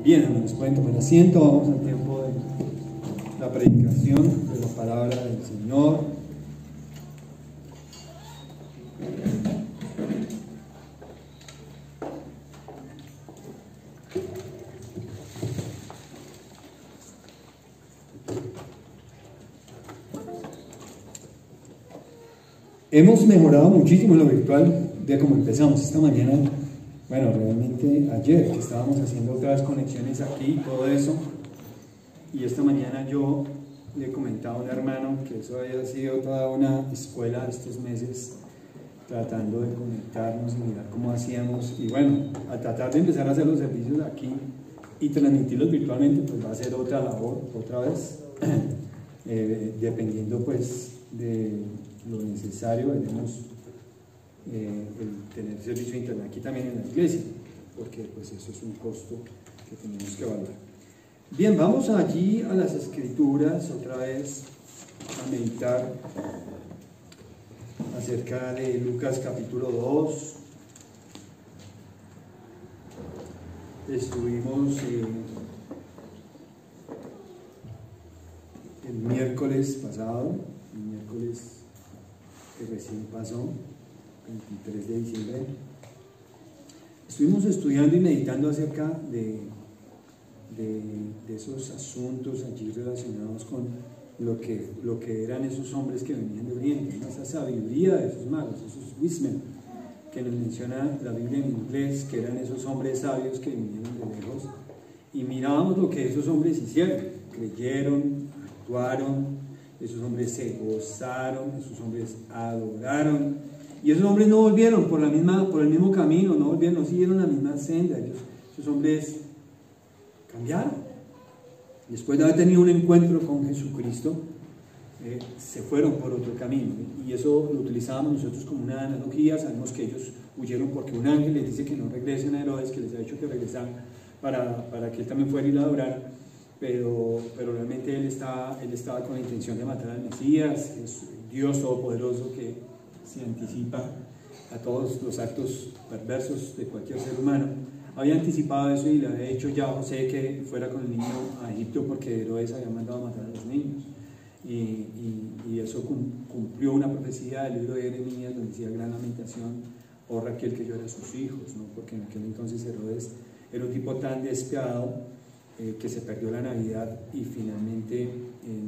Bien, amigos, pueden tomar asiento. Vamos al tiempo de la predicación de la palabra del Señor. Hemos mejorado muchísimo en lo virtual de cómo empezamos esta mañana. Bueno, realmente ayer que estábamos haciendo otras conexiones aquí y todo eso, y esta mañana yo le comentaba a un hermano que eso había sido toda una escuela estos meses, tratando de conectarnos y mirar cómo hacíamos, y bueno, al tratar de empezar a hacer los servicios aquí y transmitirlos virtualmente, pues va a ser otra labor, otra vez, dependiendo pues de lo necesario. Veremos el tener servicio de internet aquí también en la iglesia, porque pues eso es un costo que tenemos que evaluar. Bien, vamos allí a las escrituras otra vez a meditar acerca de Lucas capítulo 2. Estuvimos el miércoles pasado, el miércoles que recién pasó, 23 de diciembre, estuvimos estudiando y meditando acerca de esos asuntos allí relacionados con lo que eran esos hombres que venían de Oriente, ¿no? Esa sabiduría de esos magos, esos wismen, que nos menciona la Biblia en inglés, que eran esos hombres sabios que vinieron de lejos, y mirábamos lo que esos hombres hicieron, creyeron, actuaron, esos hombres se gozaron, esos hombres adoraron, y esos hombres no volvieron por el mismo camino, no volvieron, no siguieron la misma senda. Esos hombres cambiaron. Después de haber tenido un encuentro con Jesucristo, se fueron por otro camino, y eso lo utilizábamos nosotros como una analogía. Sabemos que ellos huyeron porque un ángel les dice que no regresen a Herodes, que les ha dicho que regresaran para que él también fuera y lo adorara, pero realmente él estaba con la intención de matar al Mesías, es Dios Todopoderoso que se anticipa a todos los actos perversos de cualquier ser humano. Había anticipado eso y le había dicho ya a José que fuera con el niño a Egipto porque Herodes había mandado a matar a los niños, y eso cumplió una profecía del libro de Jeremías donde decía: gran lamentación, oh Raquel, que llora a sus hijos, ¿no? Porque en aquel entonces Herodes era un tipo tan despiadado que se perdió la Navidad y finalmente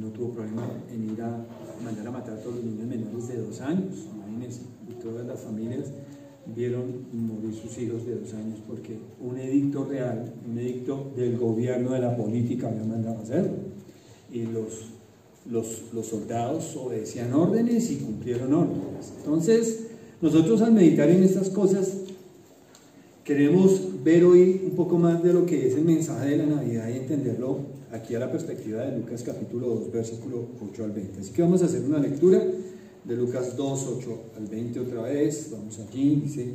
no tuvo problema en ir a mandar a matar a todos los niños menores de 2 años, imagínense, y todas las familias vieron morir sus hijos de 2 años porque un edicto real, un edicto del gobierno de la política había mandado a hacerlo, y los soldados obedecían órdenes y cumplieron órdenes. Entonces nosotros, al meditar en estas cosas, queremos ver hoy un poco más de lo que es el mensaje de la Navidad y entenderlo aquí a la perspectiva de Lucas capítulo 2, versículo 8 al 20. Así que vamos a hacer una lectura de Lucas 2, 8 al 20 otra vez. Vamos allí. Dice: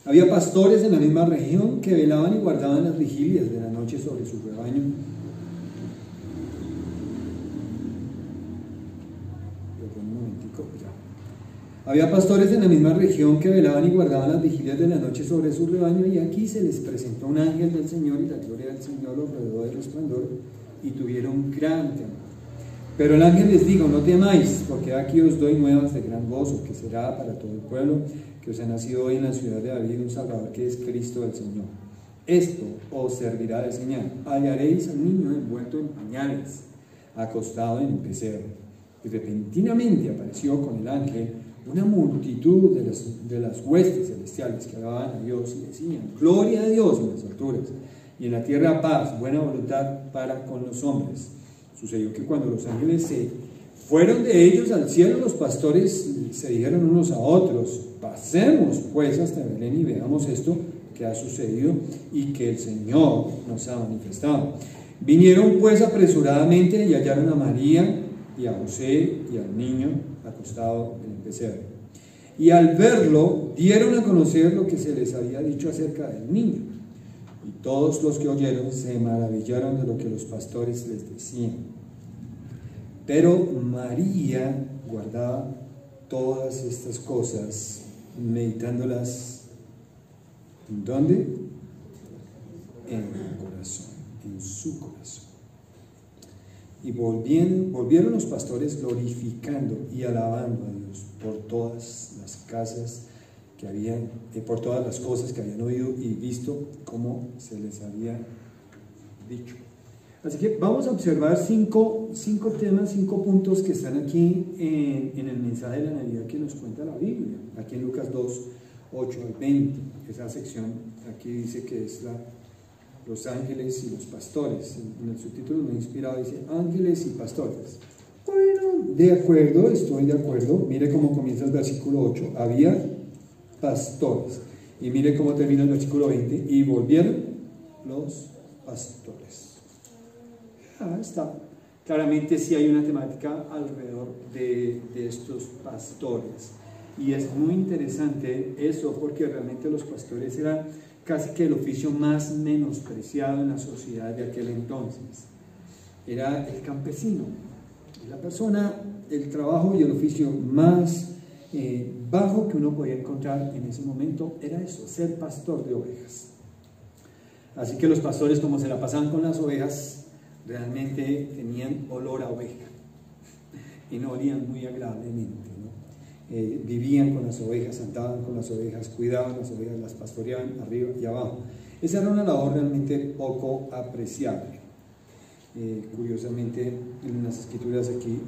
había pastores en la misma región que velaban y guardaban las vigilias de la noche sobre su rebaño. Había pastores en la misma región que velaban y guardaban las vigilias de la noche sobre su rebaño, y aquí se les presentó un ángel del Señor, y la gloria del Señor los rodeó de resplandor, y tuvieron gran temor. Pero el ángel les dijo: no temáis, porque aquí os doy nuevas de gran gozo, que será para todo el pueblo, que os ha nacido hoy en la ciudad de David un Salvador, que es Cristo el Señor. Esto os servirá de señal: hallaréis al niño envuelto en pañales, acostado en un pesebre. Y repentinamente apareció con el ángel una multitud de las huestes celestiales que alababan a Dios y decían: gloria a Dios en las alturas, y en la tierra paz, buena voluntad para con los hombres. Sucedió que cuando los ángeles se fueron de ellos al cielo, los pastores se dijeron unos a otros: pasemos pues hasta Belén y veamos esto que ha sucedido y que el Señor nos ha manifestado. Vinieron pues apresuradamente y hallaron a María y a José y al niño acostado en el pesebre. Y al verlo, dieron a conocer lo que se les había dicho acerca del niño. Y todos los que oyeron se maravillaron de lo que los pastores les decían. Pero María guardaba todas estas cosas, meditándolas, ¿en dónde? En el corazón. en su corazón. Y volvieron los pastores glorificando y alabando a Dios por todas las casas que habían, por todas las cosas que habían oído y visto, como se les había dicho. Así que vamos a observar cinco temas, 5 puntos que están aquí en el mensaje de la Navidad que nos cuenta la Biblia, aquí en Lucas 2, 8 al 20. Esa sección aquí dice que es los ángeles y los pastores. En el subtítulo me he inspirado, dice ángeles y pastores. Bueno, de acuerdo, estoy de acuerdo. Mire cómo comienza el versículo 8. Había pastores. Y mire cómo termina el versículo 20. Y volvieron los pastores. Está. Claramente sí hay una temática alrededor de estos pastores. Y es muy interesante eso, porque realmente los pastores eran casi que el oficio más menospreciado en la sociedad de aquel entonces. Era el campesino, la persona, el trabajo y el oficio más bajo que uno podía encontrar en ese momento era eso, ser pastor de ovejas. Así que los pastores, como se la pasaban con las ovejas, realmente tenían olor a oveja y no olían muy agradablemente, ¿no? Vivían con las ovejas, andaban con las ovejas, cuidaban las ovejas, las pastoreaban arriba y abajo. Esa era una labor realmente poco apreciable. Curiosamente, en las escrituras aquí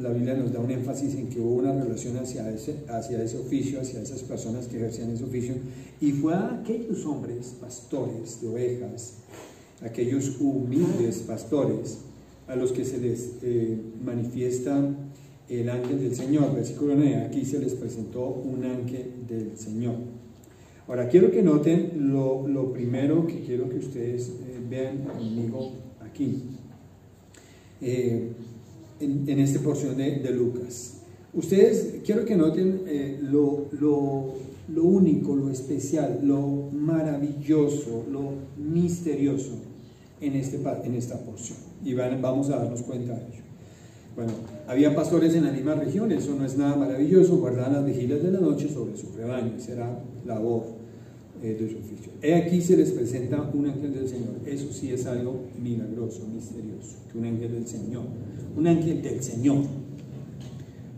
la Biblia nos da un énfasis en que hubo una relación hacia ese oficio, hacia esas personas que ejercían ese oficio, y fue a aquellos hombres pastores de ovejas, aquellos humildes pastores, a los que se les manifiesta el ángel del Señor. Versículo 9, aquí se les presentó un ángel del Señor. Ahora quiero que noten lo primero que quiero que ustedes vean conmigo aquí, en esta porción de Lucas. Ustedes quiero que noten lo único, lo especial, lo maravilloso, lo misterioso en esta porción, y vamos a darnos cuenta de ello. Bueno, había pastores en la misma región, eso no es nada maravilloso, guardaban las vigilias de la noche sobre su rebaño, esa era labor de su oficio. Aquí se les presenta un ángel del Señor. Eso sí es algo milagroso, misterioso, que un ángel del Señor,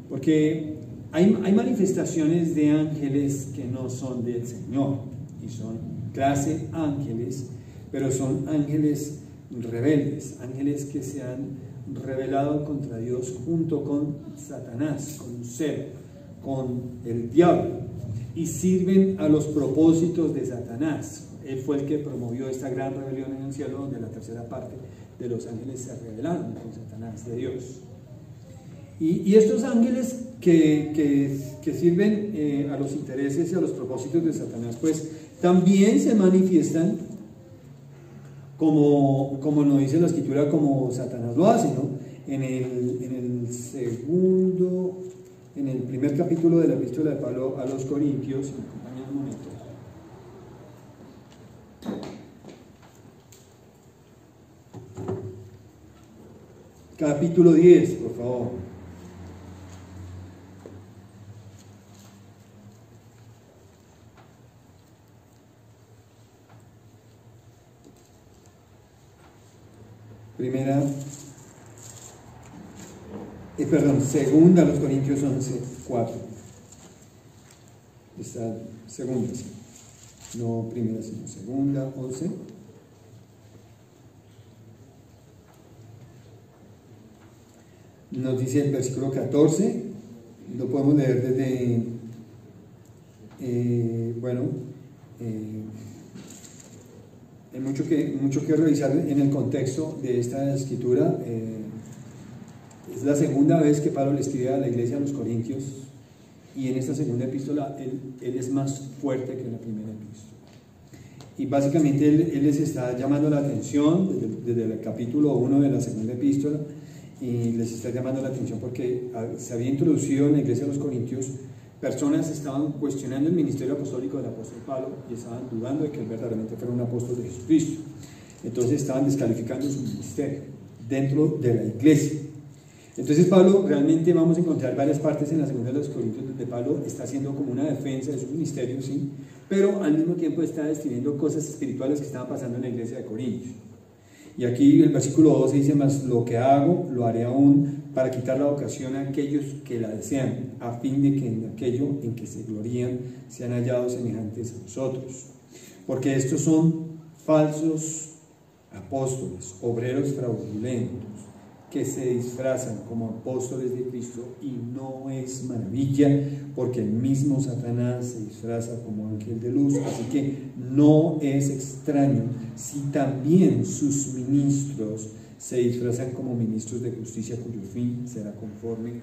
porque hay manifestaciones de ángeles que no son del Señor, y son clase ángeles, pero son ángeles rebeldes, ángeles que se han rebelado contra Dios junto con Satanás, con con el diablo, y sirven a los propósitos de Satanás. Él fue el que promovió esta gran rebelión en el cielo, donde la tercera parte de los ángeles se rebelaron con Satanás de Dios. Y estos ángeles que sirven a los intereses y a los propósitos de Satanás, pues también se manifiestan como nos dice la Escritura, como Satanás lo hace, ¿no? En el primer capítulo de la epístola de Pablo a los Corintios, si me acompañan un momento. Capítulo 10, por favor. Segunda a los Corintios 11, 4. Esta segunda, sí. No primera, sino segunda, 11. Nos dice el versículo 14, lo podemos leer desde, hay mucho que revisar en el contexto de esta escritura. Es la segunda vez que Pablo le escribe a la iglesia de los Corintios, y en esta segunda epístola él es más fuerte que en la primera epístola. Y básicamente él les está llamando la atención desde el capítulo 1 de la segunda epístola, y les está llamando la atención porque se había introducido en la iglesia de los Corintios personas que estaban cuestionando el ministerio apostólico del apóstol Pablo y estaban dudando de que él verdaderamente fuera un apóstol de Jesucristo. Entonces estaban descalificando su ministerio dentro de la iglesia. Entonces Pablo, realmente vamos a encontrar varias partes en la segunda de los Corintios donde Pablo está haciendo como una defensa de su ministerio, sí, pero al mismo tiempo está describiendo cosas espirituales que estaban pasando en la iglesia de Corintios. Y aquí el versículo 12 dice: mas lo que hago, lo haré aún para quitar la ocasión a aquellos que la desean, a fin de que en aquello en que se glorían sean hallados semejantes a nosotros. Porque estos son falsos apóstoles, obreros fraudulentos, que se disfrazan como apóstoles de Cristo, y no es maravilla, porque el mismo Satanás se disfraza como ángel de luz. Así que no es extraño si también sus ministros se disfrazan como ministros de justicia, cuyo fin será conforme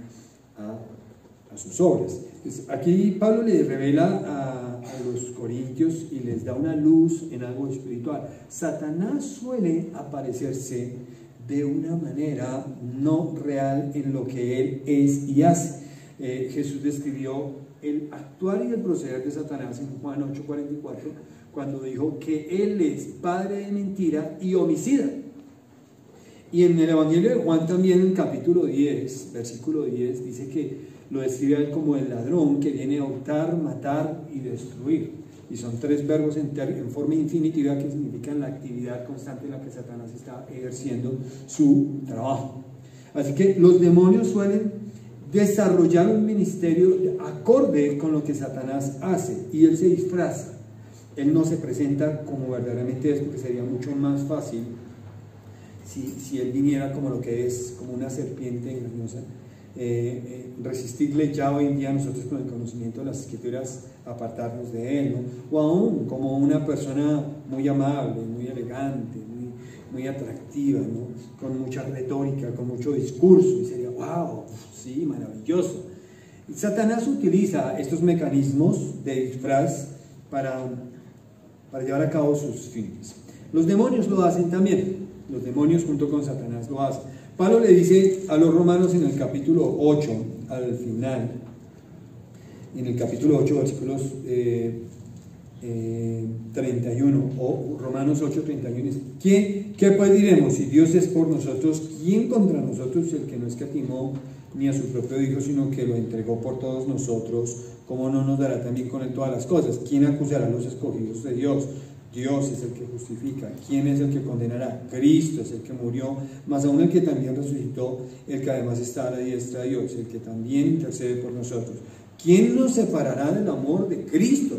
a sus obras. Entonces, aquí Pablo le revela a los corintios y les da una luz en algo espiritual. Satanás suele aparecerse de una manera no real en lo que él es y hace. Jesús describió el actuar y el proceder de Satanás en Juan 8:44, cuando dijo que él es padre de mentira y homicida. Y en el Evangelio de Juan también, en capítulo 10, versículo 10, dice que lo describe a él como el ladrón que viene a hurtar, matar y destruir. Y son tres verbos en forma infinitiva que significan la actividad constante en la que Satanás está ejerciendo su trabajo. Así que los demonios suelen desarrollar un ministerio acorde con lo que Satanás hace, y él se disfraza. Él no se presenta como verdaderamente es, porque sería mucho más fácil si él viniera como lo que es, como una serpiente engañosa. Resistirle ya hoy en día nosotros, con el conocimiento de las Escrituras, apartarnos de él, ¿no? O aún como una persona muy amable, muy elegante, muy atractiva, ¿no? Con mucha retórica, con mucho discurso, y sería wow, sí, maravilloso. Y Satanás utiliza estos mecanismos de disfraz para llevar a cabo sus fines. Los demonios lo hacen también. Los demonios junto con Satanás lo hacen. Pablo le dice a los romanos en el capítulo 8, al final, en el capítulo 8, versículos 31, o Romanos 8, 31, ¿qué pues diremos? Si Dios es por nosotros, ¿quién contra nosotros? El que no escatimó ni a su propio Hijo, sino que lo entregó por todos nosotros, ¿cómo no nos dará también con él todas las cosas? ¿Quién acusará a los escogidos de Dios? Dios es el que justifica. ¿Quién es el que condenará? Cristo es el que murió, más aún el que también resucitó, el que además está a la diestra de Dios, el que también intercede por nosotros. ¿Quién nos separará del amor de Cristo?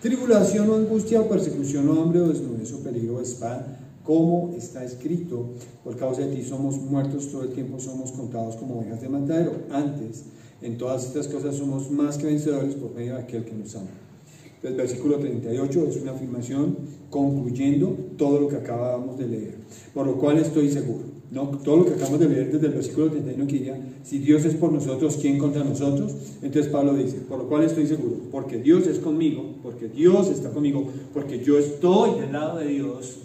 Tribulación o angustia o persecución o hambre o desnudez o peligro o espada, como está escrito: por causa de ti somos muertos, todo el tiempo somos contados como ovejas de matadero. Antes, en todas estas cosas somos más que vencedores por medio de aquel que nos ama. El versículo 38 es una afirmación concluyendo todo lo que acabamos de leer. Por lo cual estoy seguro, ¿no? Todo lo que acabamos de leer desde el versículo 31, que diría: si Dios es por nosotros, ¿quién contra nosotros? Entonces Pablo dice: por lo cual estoy seguro, porque Dios es conmigo, porque Dios está conmigo, porque yo estoy del lado de Dios.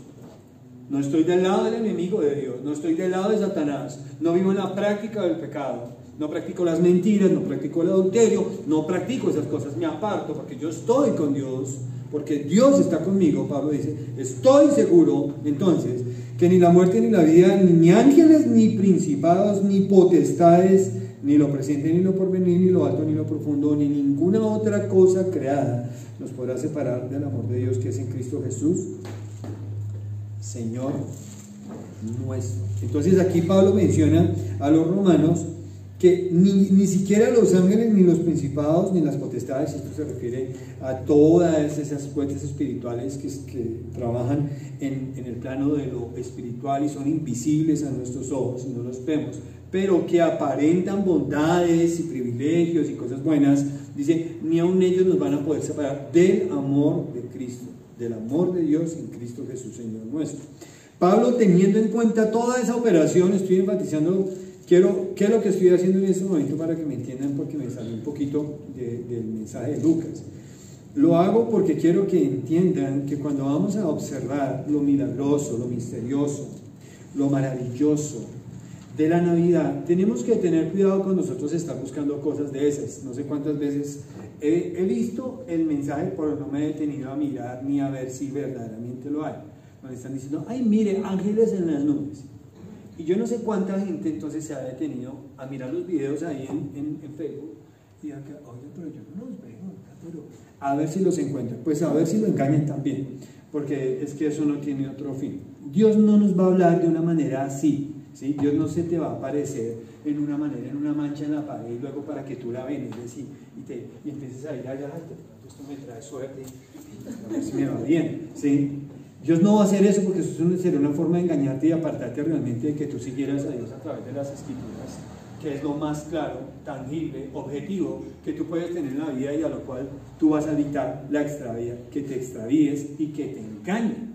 No estoy del lado del enemigo de Dios, no estoy del lado de Satanás, no vivo en la práctica del pecado. No practico las mentiras, no practico el adulterio, no practico esas cosas, me aparto, porque yo estoy con Dios, porque Dios está conmigo. Pablo dice: estoy seguro entonces que ni la muerte ni la vida, ni ángeles, ni principados, ni potestades, ni lo presente, ni lo porvenir, ni lo alto, ni lo profundo, ni ninguna otra cosa creada nos podrá separar del amor de Dios que es en Cristo Jesús, Señor nuestro. Entonces aquí Pablo menciona a los romanos que ni siquiera los ángeles, ni los principados, ni las potestades, esto se refiere a todas esas fuerzas espirituales que trabajan en el plano de lo espiritual y son invisibles a nuestros ojos y no los vemos, pero que aparentan bondades y privilegios y cosas buenas, dice: ni aun ellos nos van a poder separar del amor de Cristo, del amor de Dios en Cristo Jesús, Señor nuestro. Pablo, teniendo en cuenta toda esa operación, estoy enfatizando ¿qué es lo que estoy haciendo en este momento para que me entiendan? Porque me salió un poquito del mensaje de Lucas. Lo hago porque quiero que entiendan que cuando vamos a observar lo milagroso, lo misterioso, lo maravilloso de la Navidad, tenemos que tener cuidado con nosotros estar buscando cosas de esas. No sé cuántas veces he visto el mensaje, pero no me he detenido a mirar ni a ver si verdaderamente lo hay. Cuando están diciendo: ay, mire, ángeles en las nubes. Y yo no sé cuánta gente entonces se ha detenido a mirar los videos ahí en Facebook y acá: oye, pero yo no los veo, pero a ver si los encuentran. Pues a ver si lo engañan también, porque es que eso no tiene otro fin. Dios no nos va a hablar de una manera así, ¿sí? Dios no se te va a aparecer en una manera, en una mancha en la pared, y luego para que tú la veneres y empieces a ir allá, esto me trae suerte, a ver si me va bien, ¿sí? Dios no va a hacer eso, porque eso sería una forma de engañarte y apartarte realmente de que tú siguieras a Dios a través de las Escrituras, que es lo más claro, tangible, objetivo que tú puedes tener en la vida, y a lo cual tú vas a evitar la extravía, que te extravíes y que te engañen.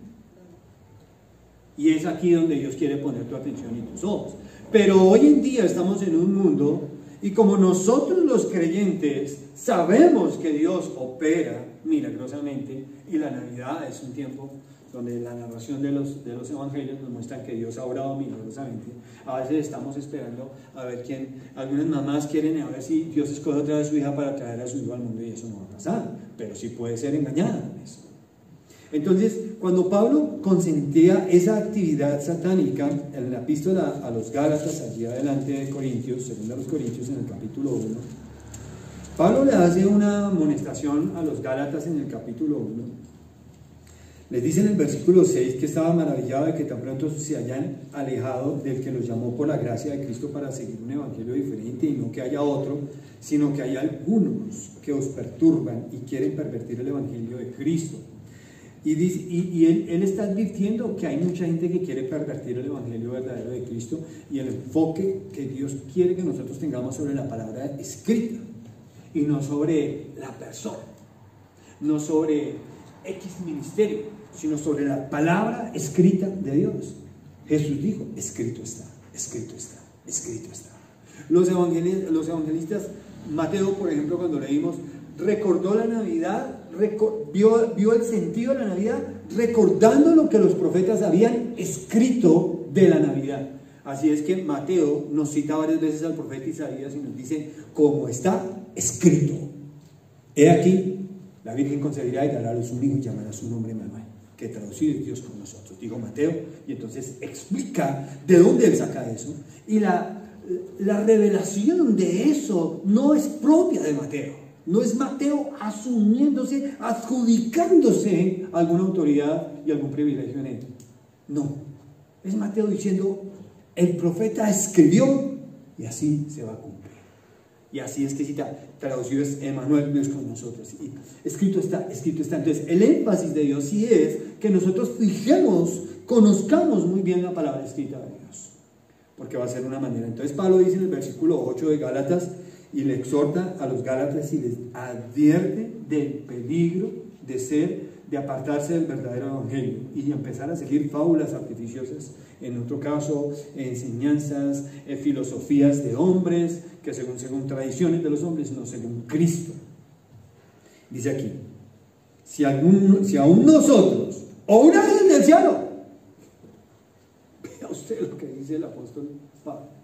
Y es aquí donde Dios quiere poner tu atención y tus ojos. Pero hoy en día estamos en un mundo, y como nosotros los creyentes sabemos que Dios opera milagrosamente, y la Navidad es un tiempo donde la narración de los evangelios nos muestra que Dios ha obrado milagrosamente. A veces estamos esperando a ver quién, algunas mamás quieren a ver si Dios escoge otra vez a su hija para traer a su hijo al mundo, y eso no va a pasar, pero sí puede ser engañada con eso. Entonces, cuando Pablo consentía esa actividad satánica en la epístola a los Gálatas, allí adelante de Corintios, según a los Corintios en el capítulo 1, Pablo le hace una amonestación a los Gálatas en el capítulo 1. Les dice en el versículo 6 que estaba maravillado de que tan pronto se hayan alejado del que los llamó por la gracia de Cristo para seguir un evangelio diferente, y no que haya otro, sino que hay algunos que os perturban y quieren pervertir el evangelio de Cristo. Y él está advirtiendo que hay mucha gente que quiere pervertir el evangelio verdadero de Cristo, y el enfoque que Dios quiere que nosotros tengamos sobre la palabra escrita, y no sobre la persona, no sobre X ministerio, sino sobre la palabra escrita de Dios. Jesús dijo: escrito está, escrito está, escrito está. Los evangelistas, Mateo, por ejemplo, cuando leímos, recordó la Navidad, vio el sentido de la Navidad, recordando lo que los profetas habían escrito de la Navidad. Así es que Mateo nos cita varias veces al profeta Isaías y nos dice: como está escrito, he aquí, la Virgen concebirá y dará a luz un hijo y llamará su nombre Emmanuel, que traducido es Dios con nosotros, dijo Mateo, y entonces explica de dónde él saca eso, y la revelación de eso no es propia de Mateo. No es Mateo asumiéndose, adjudicándose alguna autoridad y algún privilegio en él. No, es Mateo diciendo: el profeta escribió y así se va a cumplir. Y así es que cita, traducido es Emmanuel, Dios con nosotros. Y escrito está, escrito está. Entonces el énfasis de Dios sí es que nosotros fijemos, conozcamos muy bien la palabra escrita de Dios, porque va a ser una manera. Entonces Pablo dice en el versículo 8 de Gálatas, y le exhorta a los Gálatas y les advierte del peligro de apartarse del verdadero evangelio y empezar a seguir fábulas artificiosas, en otro caso enseñanzas, filosofías de hombres, que según tradiciones de los hombres, no según Cristo. Dice aquí: si aún nosotros, o un ángel del cielo, vea usted lo que dice el apóstol Pablo,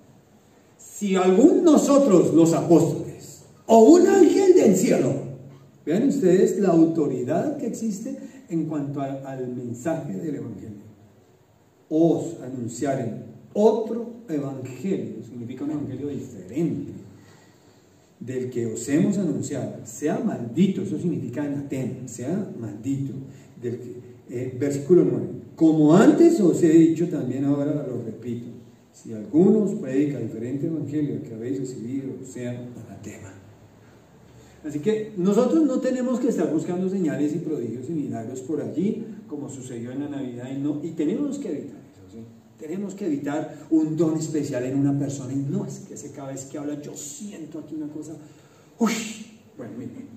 si algún nosotros los apóstoles, o un ángel del cielo, vean ustedes la autoridad que existe en cuanto al mensaje del evangelio, os anunciaren otro evangelio, significa un evangelio diferente del que os hemos anunciado, sea maldito, eso significa anatema, sea maldito, versículo 9, como antes os he dicho, también ahora lo repito, si alguno os predica diferente evangelio que habéis recibido, sea anatema. Así que nosotros no tenemos que estar buscando señales y prodigios y milagros por allí, como sucedió en la Navidad, y tenemos que evitar eso, ¿sí? Tenemos que evitar un don especial en una persona, y no es que cada vez que habla yo siento aquí una cosa, bueno, miren,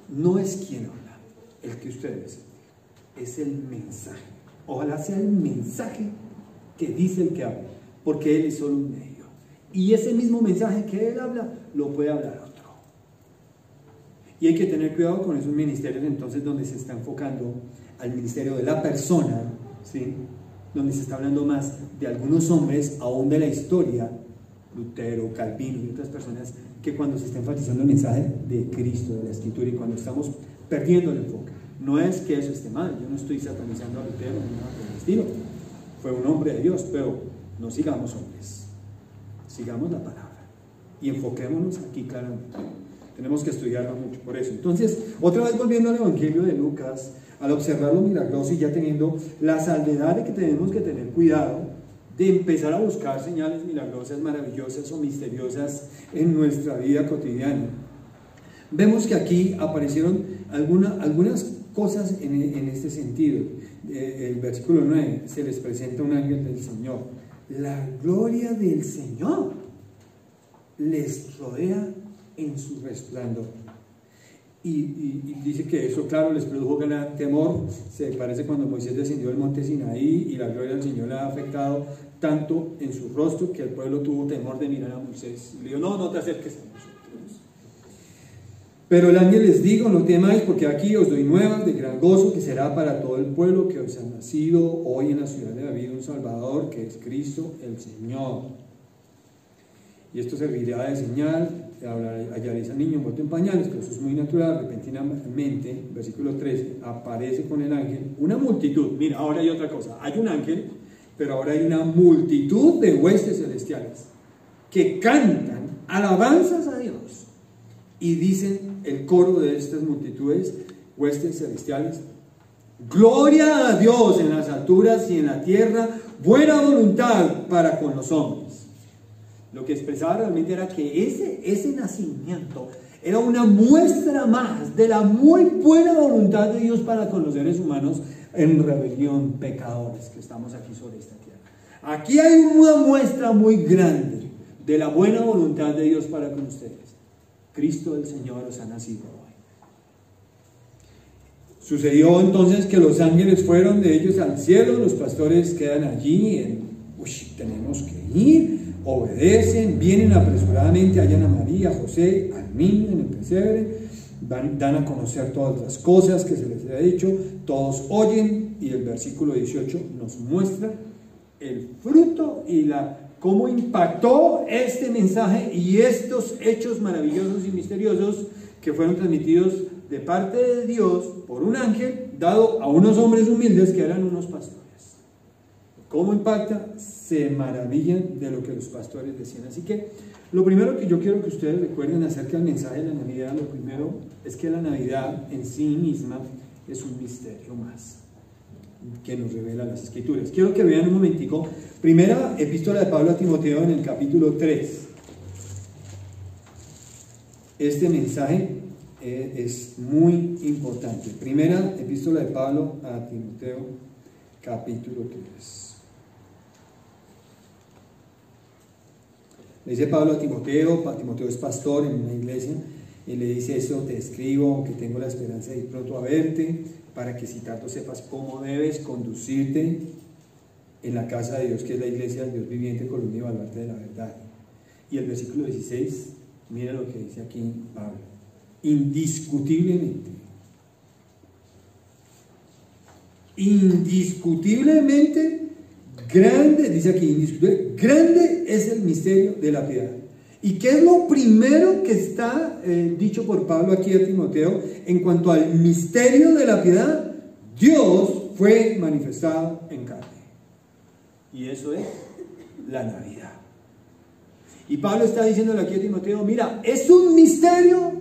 no es quien habla el que usted debe sentir, es el mensaje. Ojalá sea el mensaje que dice el que habla, porque él es solo un medio, y ese mismo mensaje que él habla lo puede hablar otro. Y hay que tener cuidado con esos ministerios entonces donde se está enfocando al ministerio de la persona, ¿sí? Donde se está hablando más de algunos hombres, aún de la historia, Lutero, Calvino y otras personas, que cuando se está enfatizando el mensaje de Cristo, de la Escritura, y cuando estamos perdiendo el enfoque. No es que eso esté mal, yo no estoy satanizando a Lutero ni nada por el estilo, fue un hombre de Dios, pero no sigamos hombres, sigamos la palabra y enfoquémonos aquí claramente. Tenemos que estudiarlo mucho por eso. Entonces, otra vez volviendo al Evangelio de Lucas, Al observar lo milagroso y ya teniendo la salvedad de que tenemos que tener cuidado de empezar a buscar señales milagrosas, maravillosas o misteriosas en nuestra vida cotidiana, vemos que aquí aparecieron algunas cosas en este sentido. El versículo 9, se les presenta un ángel del Señor. La gloria del Señor les rodea en su resplandor. Y dice que eso, claro, les produjo gran temor. Se parece cuando Moisés descendió del monte Sinaí y la gloria del Señor le ha afectado tanto en su rostro que el pueblo tuvo temor de mirar a Moisés. Y le dijo, no te acerques a nosotros. Pero el ángel les dijo, no temáis, porque aquí os doy nuevas de gran gozo, que será para todo el pueblo, que os ha nacido hoy en la ciudad de David un Salvador, que es Cristo el Señor. Y esto servirá de señal, hallaréis al niño envuelto en pañales, que eso es muy natural. Repentinamente, versículo 13, aparece con el ángel una multitud. Mira, ahora hay otra cosa, hay un ángel, pero ahora hay una multitud de huestes celestiales que cantan alabanzas a Dios. Y dicen el coro de estas multitudes, huestes celestiales: gloria a Dios en las alturas y en la tierra, buena voluntad para con los hombres. Lo que expresaba realmente era que ese nacimiento era una muestra más de la muy buena voluntad de Dios para con los seres humanos en rebelión, pecadores que estamos aquí sobre esta tierra. Aquí hay una muestra muy grande de la buena voluntad de Dios para con ustedes. Cristo el Señor os ha nacido hoy. Sucedió entonces que los ángeles fueron de ellos al cielo, los pastores quedan allí, tenemos que ir, obedecen, vienen apresuradamente, hallan a María, a José, al niño en el pesebre, dan a conocer todas las cosas que se les ha dicho, todos oyen, y el versículo 18 nos muestra el fruto y cómo impactó este mensaje y estos hechos maravillosos y misteriosos que fueron transmitidos de parte de Dios por un ángel dado a unos hombres humildes que eran unos pastores. ¿Cómo impacta? Se maravillan de lo que los pastores decían. Así que lo primero que yo quiero que ustedes recuerden acerca del mensaje de la Navidad, lo primero es que la Navidad en sí misma es un misterio más que nos revela las Escrituras. Quiero que vean un momentico, primera epístola de Pablo a Timoteo en el capítulo 3. Este mensaje es muy importante. Primera epístola de Pablo a Timoteo, capítulo 3. Le dice Pablo a Timoteo es pastor en una iglesia, y le dice eso: te escribo, aunque tengo la esperanza de ir pronto a verte, para que si tanto sepas cómo debes conducirte en la casa de Dios, que es la iglesia del Dios viviente, columna y baluarte de la verdad. Y el versículo 16, mira lo que dice aquí Pablo: indiscutiblemente grande, dice aquí, indiscutible, grande es el misterio de la piedad. ¿Y qué es lo primero que está dicho por Pablo aquí a Timoteo en cuanto al misterio de la piedad? Dios fue manifestado en carne. Y eso es la Navidad. Y Pablo está diciéndole aquí a Timoteo: mira, es un misterio,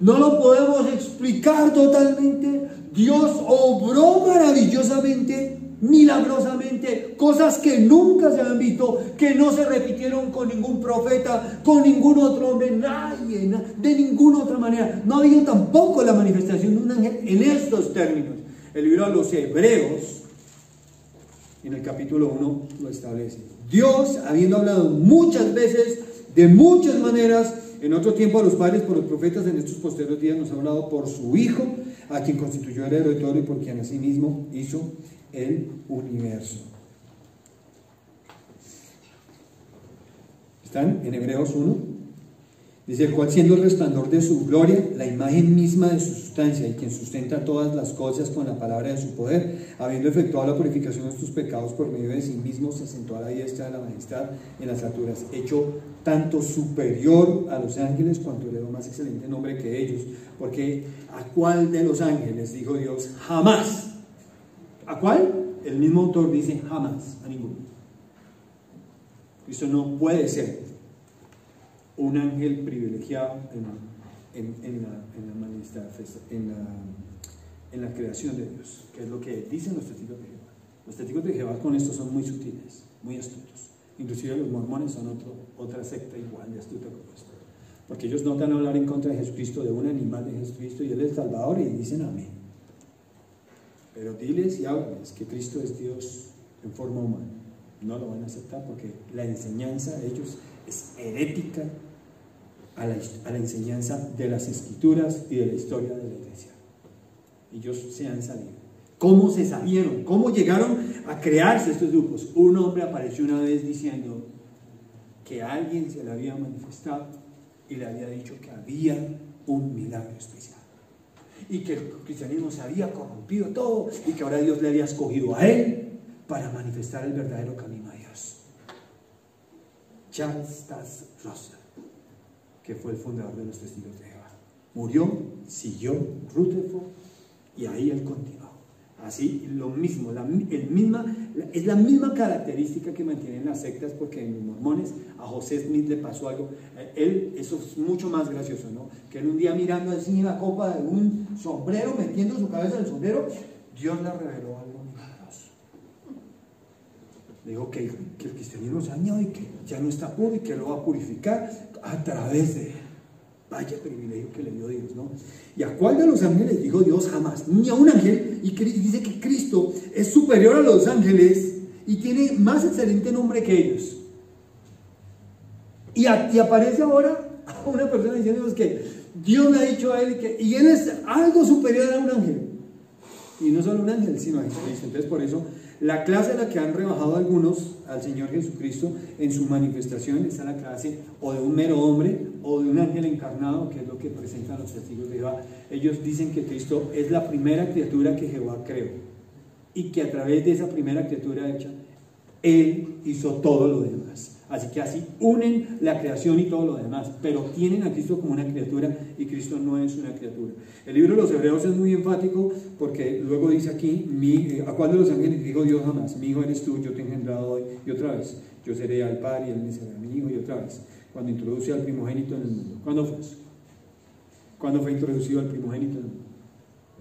no lo podemos explicar totalmente. Dios obró maravillosamente, milagrosamente, cosas que nunca se han visto, que no se repitieron con ningún profeta, con ningún otro hombre, nadie, de ninguna otra manera. No ha habido tampoco la manifestación de un ángel en estos términos. El libro a los Hebreos, en el capítulo 1, lo establece. Dios, habiendo hablado muchas veces, de muchas maneras, en otro tiempo a los padres por los profetas, en estos posteriores días nos ha hablado por su Hijo, a quien constituyó heredero de todo y por quien asimismo hizo el universo. ¿Están en Hebreos 1? Dice: el cual, siendo el resplandor de su gloria, la imagen misma de su sustancia, y quien sustenta todas las cosas con la palabra de su poder, habiendo efectuado la purificación de sus pecados por medio de sí mismo, se sentó a la diestra de la majestad en las alturas, hecho tanto superior a los ángeles cuanto heredó más excelente nombre que ellos. Porque ¿a cuál de los ángeles dijo Dios jamás? ¿A cuál? El mismo autor dice jamás, a ninguno. Eso no puede ser un ángel privilegiado en la en la creación de Dios, que es lo que dicen los testigos de Jehová. Los testigos de Jehová con esto son muy sutiles, muy astutos. Inclusive los mormones son otra secta igual de astuta como esto. Porque ellos no van a hablar en contra de Jesucristo, de un animal de Jesucristo, y Él es el Salvador, y dicen amén. Pero diles y háblales que Cristo es Dios en forma humana. No lo van a aceptar porque la enseñanza de ellos es herética a la enseñanza de las Escrituras y de la historia de la iglesia. Ellos se han salido. ¿Cómo se salieron? ¿Cómo llegaron a crearse estos grupos? Un hombre apareció una vez diciendo que alguien se le había manifestado y le había dicho que había un milagro especial y que el cristianismo se había corrompido todo y que ahora Dios le había escogido a él para manifestar el verdadero camino a Dios. Charles Taze Russell, que fue el fundador de los Testigos de Jehová, murió, siguió Rutherford y ahí él continuó. Así, lo mismo, es la misma característica que mantienen las sectas, porque en los mormones a José Smith le pasó algo. Eso es mucho más gracioso, ¿no? Que él un día mirando así en la copa de un sombrero, metiendo su cabeza en el sombrero, Dios le reveló algo milagroso. Le dijo que el cristianismo se ha dañado y que ya no está puro y que lo va a purificar a través de él. Vaya privilegio que le dio Dios, ¿no? ¿Y a cuál de los ángeles dijo Dios? Jamás, ni a un ángel. Y dice que Cristo es superior a los ángeles y tiene más excelente nombre que ellos. Y aparece ahora una persona diciendo que Dios le ha dicho a él y él es algo superior a un ángel. Y no solo un ángel, sino a Jesucristo. Entonces, por eso, la clase a la que han rebajado algunos al Señor Jesucristo en su manifestación está la clase o de un mero hombre o de un ángel encarnado, que es lo que presentan los testigos de Jehová. Ellos dicen que Cristo es la primera criatura que Jehová creó y que a través de esa primera criatura hecha, Él hizo todo lo demás. Así que así unen la creación y todo lo demás, pero tienen a Cristo como una criatura y Cristo no es una criatura. El libro de los Hebreos es muy enfático porque luego dice aquí, ¿a cuál de los ángeles dijo Dios jamás? Mi hijo eres tú, yo te he engendrado hoy, y otra vez, yo seré al Padre y él me será mi hijo, y otra vez, cuando introduce al primogénito en el mundo. ¿Cuándo fue eso? ¿Cuándo fue introducido al primogénito en el mundo?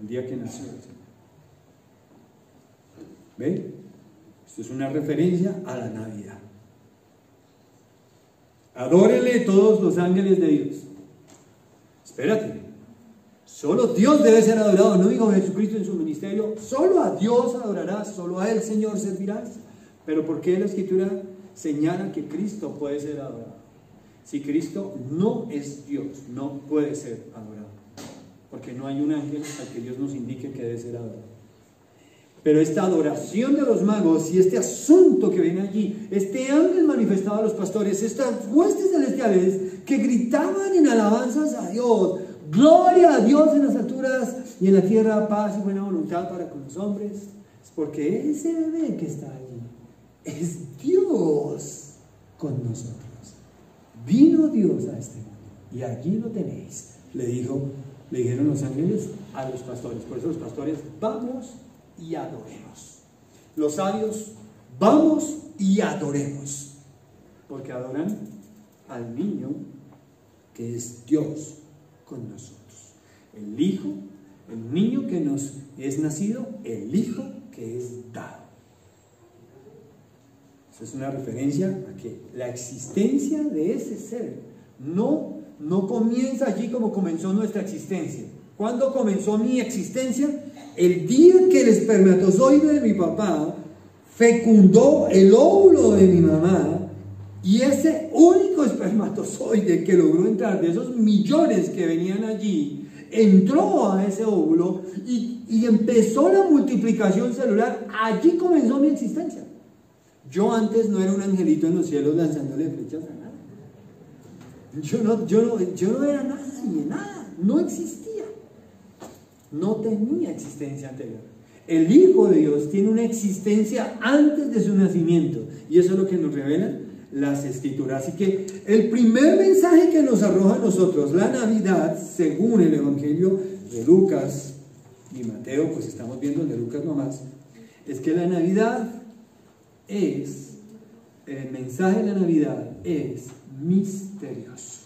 El día que nació el Señor. ¿Ve? Esto es una referencia a la Navidad. Adórenle todos los ángeles de Dios. Espérate, solo Dios debe ser adorado, no dijo Jesucristo en su ministerio, solo a Dios adorarás, solo a Él, Señor, servirás. Pero ¿por qué la Escritura señala que Cristo puede ser adorado? Si Cristo no es Dios, no puede ser adorado, porque no hay un ángel al que Dios nos indique que debe ser adorado. Pero esta adoración de los magos y este asunto que viene allí, este ángel manifestado a los pastores, estas huestes celestiales que gritaban en alabanzas a Dios, gloria a Dios en las alturas y en la tierra paz y buena voluntad para con los hombres, es porque ese bebé que está allí es Dios con nosotros. Vino Dios a este mundo y allí lo tenéis, le dijeron los ángeles a los pastores. Por eso los pastores, vamos y adoremos. Los sabios, vamos y adoremos, porque adoran al niño que es Dios con nosotros. El hijo, el niño que nos es nacido, el hijo que es dado. Esa es una referencia a que la existencia de ese ser no comienza allí como comenzó nuestra existencia. ¿Cuándo comenzó mi existencia? El día que el espermatozoide de mi papá fecundó el óvulo de mi mamá, y ese único espermatozoide que logró entrar de esos millones que venían allí, entró a ese óvulo y empezó la multiplicación celular. Allí comenzó mi existencia. Yo antes no era un angelito en los cielos lanzándole flechas a nada. Yo no era nada, no existía. No tenía existencia anterior. El Hijo de Dios tiene una existencia antes de su nacimiento, y eso es lo que nos revelan las Escrituras. Así que el primer mensaje que nos arroja a nosotros la Navidad, según el Evangelio de Lucas y Mateo, pues estamos viendo el de Lucas nomás, es que la Navidad el mensaje de la Navidad es misterioso,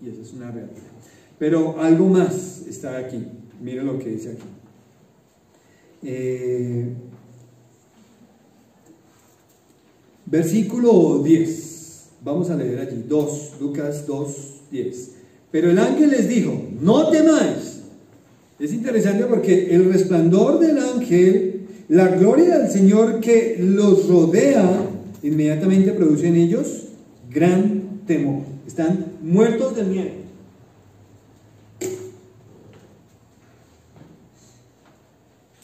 y eso es una realidad. Pero algo más está aquí. Mire lo que dice aquí. Versículo 10, vamos a leer allí, Lucas 2, 10. Pero el ángel les dijo, no temáis. Es interesante porque el resplandor del ángel, la gloria del Señor que los rodea, inmediatamente produce en ellos gran temor. Están muertos del miedo.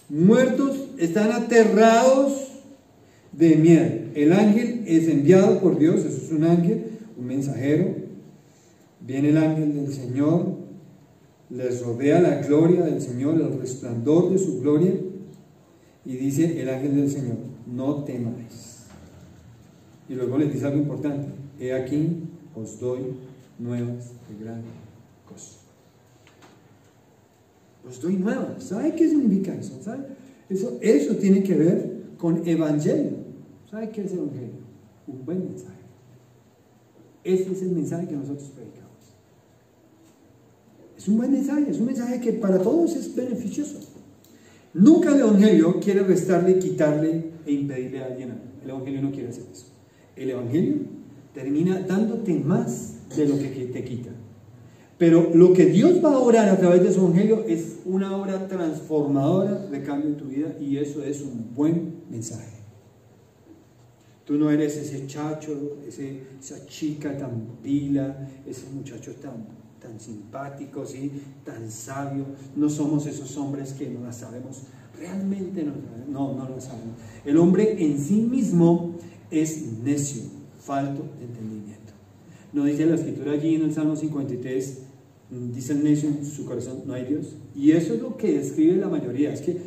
Muertos, están aterrados de miedo. El ángel es enviado por Dios, eso es un ángel, un mensajero. Viene el ángel del Señor, les rodea la gloria del Señor, el resplandor de su gloria, y dice el ángel del Señor, no temáis. Y luego les dice algo importante, he aquí os doy nuevas de gran cosa. Os doy nuevas. ¿Sabe qué significa eso? ¿Sabe? Eso tiene que ver con evangelio. ¿Sabe qué es el evangelio? Un buen mensaje. Ese es el mensaje que nosotros predicamos. Es un buen mensaje, es un mensaje que para todos es beneficioso. Nunca el evangelio quiere restarle, quitarle e impedirle a alguien algo. El evangelio no quiere hacer eso. El evangelio termina dándote más de lo que te quita. Pero lo que Dios va a orar a través de su evangelio es una obra transformadora de cambio en tu vida, y eso es un buen mensaje. Tú no eres ese chacho, esa chica tan pila, ese muchacho tan simpático, ¿sí? Tan sabio. No somos esos hombres que no la sabemos. Realmente no la sabemos. El hombre en sí mismo es necio, falto de entendimiento. ¿No dice la escritura allí en el Salmo 53, dice el necio en su corazón, no hay Dios? Y eso es lo que describe la mayoría. Es que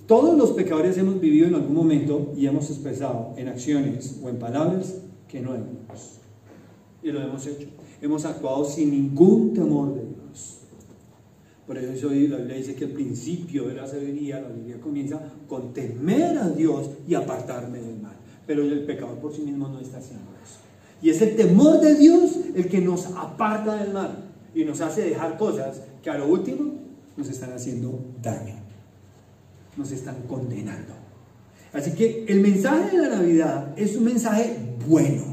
todos los pecadores hemos vivido en algún momento y hemos expresado en acciones o en palabras que no hay Dios. Y lo hemos hecho. Hemos actuado sin ningún temor de Dios. Por eso hoy la Biblia dice que el principio de la sabiduría comienza con temer a Dios y apartarme del mal. Pero el pecador por sí mismo no está haciendo eso. Y es el temor de Dios el que nos aparta del mal y nos hace dejar cosas que a lo último nos están haciendo daño, nos están condenando. Así que el mensaje de la Navidad es un mensaje bueno,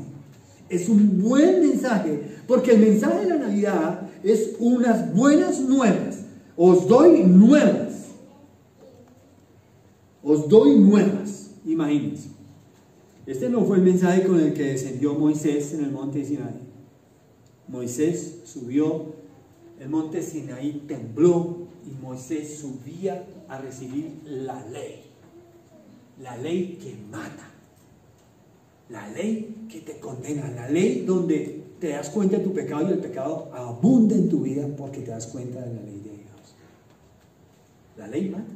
es un buen mensaje, porque el mensaje de la Navidad es unas buenas nuevas. Os doy nuevas. Os doy nuevas. Imagínense. Este no fue el mensaje con el que descendió Moisés en el monte Sinaí. Moisés subió, el monte Sinaí tembló y Moisés subía a recibir la ley que mata, la ley que te condena, la ley donde te das cuenta de tu pecado y el pecado abunda en tu vida porque te das cuenta de la ley de Dios. La ley mata.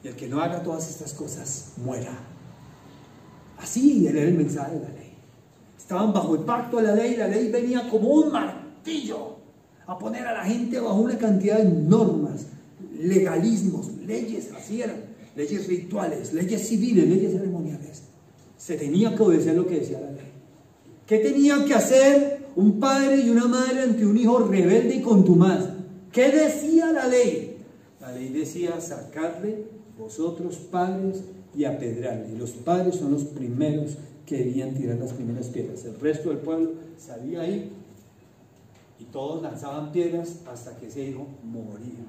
Y el que no haga todas estas cosas muera. Así era el mensaje de la ley. Estaban bajo el pacto de la ley venía como un martillo a poner a la gente bajo una cantidad de normas, legalismos, leyes, así eran, leyes rituales, leyes civiles, leyes ceremoniales. Se tenía que obedecer lo que decía la ley. ¿Qué tenía que hacer un padre y una madre ante un hijo rebelde y contumaz? ¿Qué decía la ley? La ley decía sacarle vosotros padres y apedrearle. Y los padres son los primeros que debían tirar las primeras piedras. El resto del pueblo salía ahí y todos lanzaban piedras hasta que ese hijo moría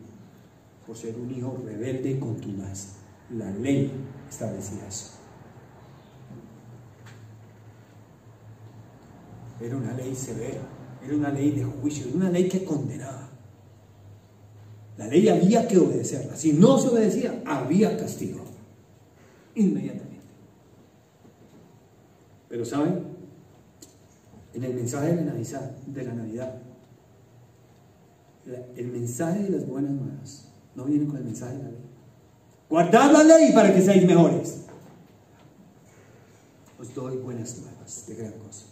por ser un hijo rebelde y contumaz. La ley establecía eso. Era una ley severa, era una ley de juicio, era una ley que condenaba. La ley había que obedecerla. Si no se obedecía, había castigo inmediatamente. Pero ¿saben? En el mensaje de la Navidad, el mensaje de las buenas nuevas no viene con el mensaje de la ley. Guardad la ley para que seáis mejores. Os doy buenas nuevas de gran cosa.